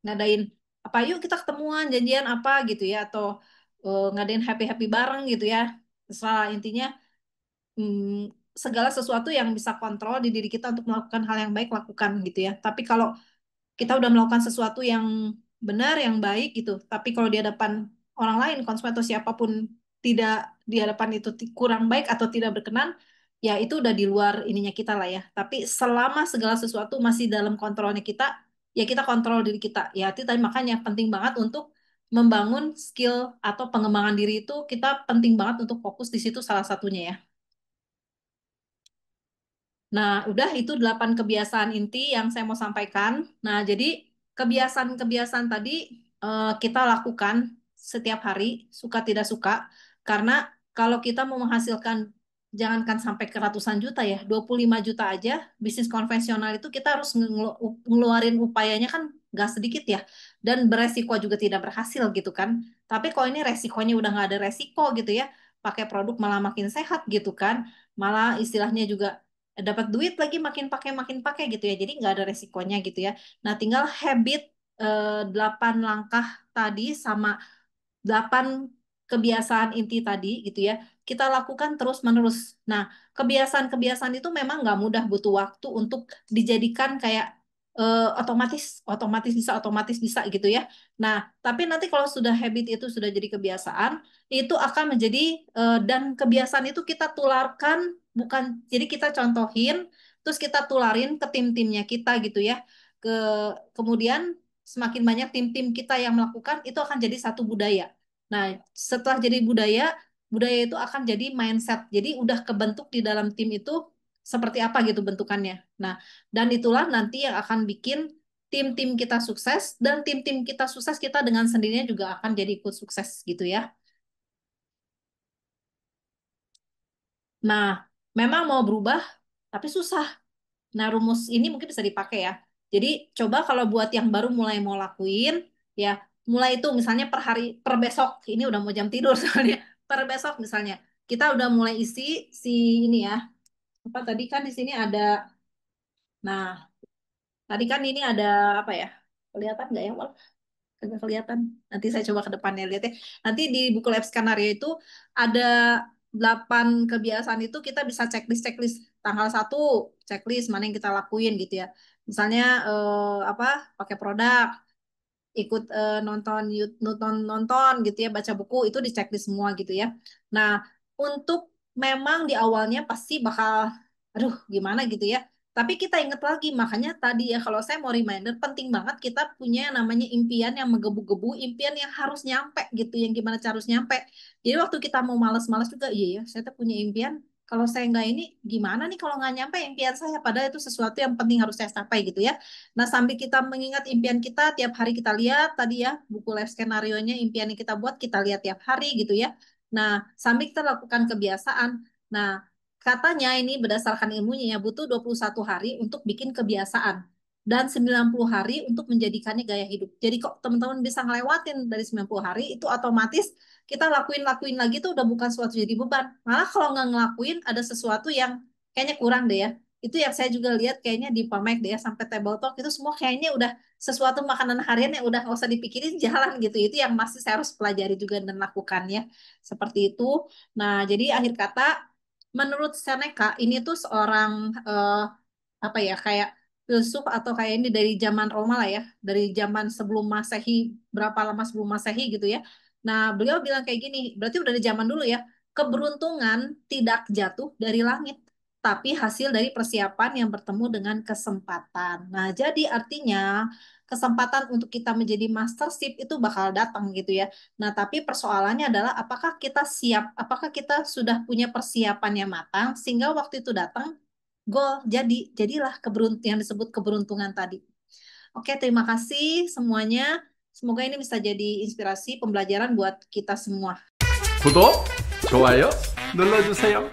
ngadain apa yuk kita ketemuan janjian apa gitu ya atau ngadain happy happy bareng gitu ya salah intinya segala sesuatu yang bisa kontrol di diri kita untuk melakukan hal yang baik lakukan gitu ya tapi kalau kita udah melakukan sesuatu yang benar yang baik gitu tapi kalau di hadapan orang lain konsumen atau siapapun tidak di hadapan itu kurang baik atau tidak berkenan ya itu udah di luar ininya kita lah ya tapi selama segala sesuatu masih dalam kontrolnya kita ya kita kontrol diri kita ya itu tadi makanya penting banget untuk membangun skill atau pengembangan diri itu kita penting banget untuk fokus di situ salah satunya ya. Nah, udah itu 8 kebiasaan inti yang saya mau sampaikan. Nah, jadi kebiasaan-kebiasaan tadi kita lakukan setiap hari, suka tidak suka. Karena kalau kita mau menghasilkan, jangankan sampai ke ratusan juta ya, 25 juta aja, bisnis konvensional itu kita harus ngeluarin upayanya kan gak sedikit ya. Dan beresiko juga tidak berhasil gitu kan. Tapi kalau ini resikonya udah nggak ada resiko gitu ya, pakai produk malah makin sehat gitu kan. Malah istilahnya juga dapat duit lagi makin pakai gitu ya jadi nggak ada resikonya gitu ya nah tinggal habit 8 langkah tadi sama 8 kebiasaan inti tadi gitu ya kita lakukan terus menerus nah kebiasaan-kebiasaan itu memang nggak mudah butuh waktu untuk dijadikan kayak otomatis otomatis bisa gitu ya. Nah, tapi nanti kalau sudah habit itu sudah jadi kebiasaan, itu akan menjadi dan kebiasaan itu kita tularkan bukan jadi kita contohin terus kita tularin ke tim-timnya kita gitu ya. Ke kemudian semakin banyak tim-tim kita yang melakukan itu akan jadi satu budaya. Nah, setelah jadi budaya, budaya itu akan jadi mindset. Jadi udah kebentuk di dalam tim itu seperti apa gitu bentukannya. Nah, dan itulah nanti yang akan bikin tim-tim kita sukses dan tim-tim kita sukses kita dengan sendirinya juga akan jadi ikut sukses gitu ya. Nah, memang mau berubah tapi susah. Nah, rumus ini mungkin bisa dipakai ya. Jadi coba kalau buat yang baru mulai mau lakuin ya, mulai itu misalnya per hari per besok ini udah mau jam tidur soalnya. Per besok misalnya kita udah mulai isi si ini ya. Apa tadi kan di sini ada. Nah, tadi kan ini ada apa ya? Kelihatan nggak ya? Agak kelihatan. Nanti saya coba ke depannya lihat ya. Nanti di buku Lab Skenario itu ada 8 kebiasaan itu kita bisa checklist tanggal 1 checklist mana yang kita lakuin gitu ya. Misalnya apa pakai produk, ikut nonton nonton gitu ya, baca buku itu di checklist semua gitu ya. Nah, untuk memang di awalnya pasti bakal aduh gimana gitu ya. Tapi kita ingat lagi, makanya tadi ya kalau saya mau reminder, penting banget kita punya yang namanya impian yang menggebu-gebu, impian yang harus nyampe gitu, yang gimana cara harus nyampe. Jadi waktu kita mau malas-malas juga, iya ya, saya tuh punya impian. Kalau saya nggak ini, gimana nih kalau nggak nyampe impian saya? Padahal itu sesuatu yang penting harus saya capai gitu ya. Nah, sambil kita mengingat impian kita, tiap hari kita lihat tadi ya, buku life skenario-nya, impian yang kita buat, kita lihat tiap hari gitu ya. Nah, sambil kita lakukan kebiasaan. Nah, katanya ini berdasarkan ilmunya ya, butuh 21 hari untuk bikin kebiasaan. Dan 90 hari untuk menjadikannya gaya hidup. Jadi kok teman-teman bisa ngelewatin dari 90 hari, itu otomatis kita lakuin-lakuin lagi tuh udah bukan suatu jadi beban. Malah kalau nggak ngelakuin, ada sesuatu yang kayaknya kurang deh ya. Itu yang saya juga lihat kayaknya di Pamek deh ya, sampai table talk itu semua kayaknya udah sesuatu makanan harian yang udah nggak usah dipikirin jalan gitu. Itu yang masih saya harus pelajari juga dan lakukannya seperti itu. Nah, jadi akhir kata menurut Seneca ini tuh seorang apa ya kayak filsuf atau kayak ini dari zaman Roma lah ya, dari zaman sebelum Masehi, berapa lama sebelum Masehi gitu ya. Nah, beliau bilang kayak gini, berarti udah dari zaman dulu ya, keberuntungan tidak jatuh dari langit, tapi hasil dari persiapan yang bertemu dengan kesempatan. Nah, jadi artinya kesempatan untuk kita menjadi mastership itu bakal datang gitu ya. Nah, tapi persoalannya adalah apakah kita siap, apakah kita sudah punya persiapan yang matang sehingga waktu itu datang goal jadilah keberuntungan yang disebut keberuntungan tadi. Oke, terima kasih semuanya. Semoga ini bisa jadi inspirasi pembelajaran buat kita semua. 구독, 좋아요 눌러주세요.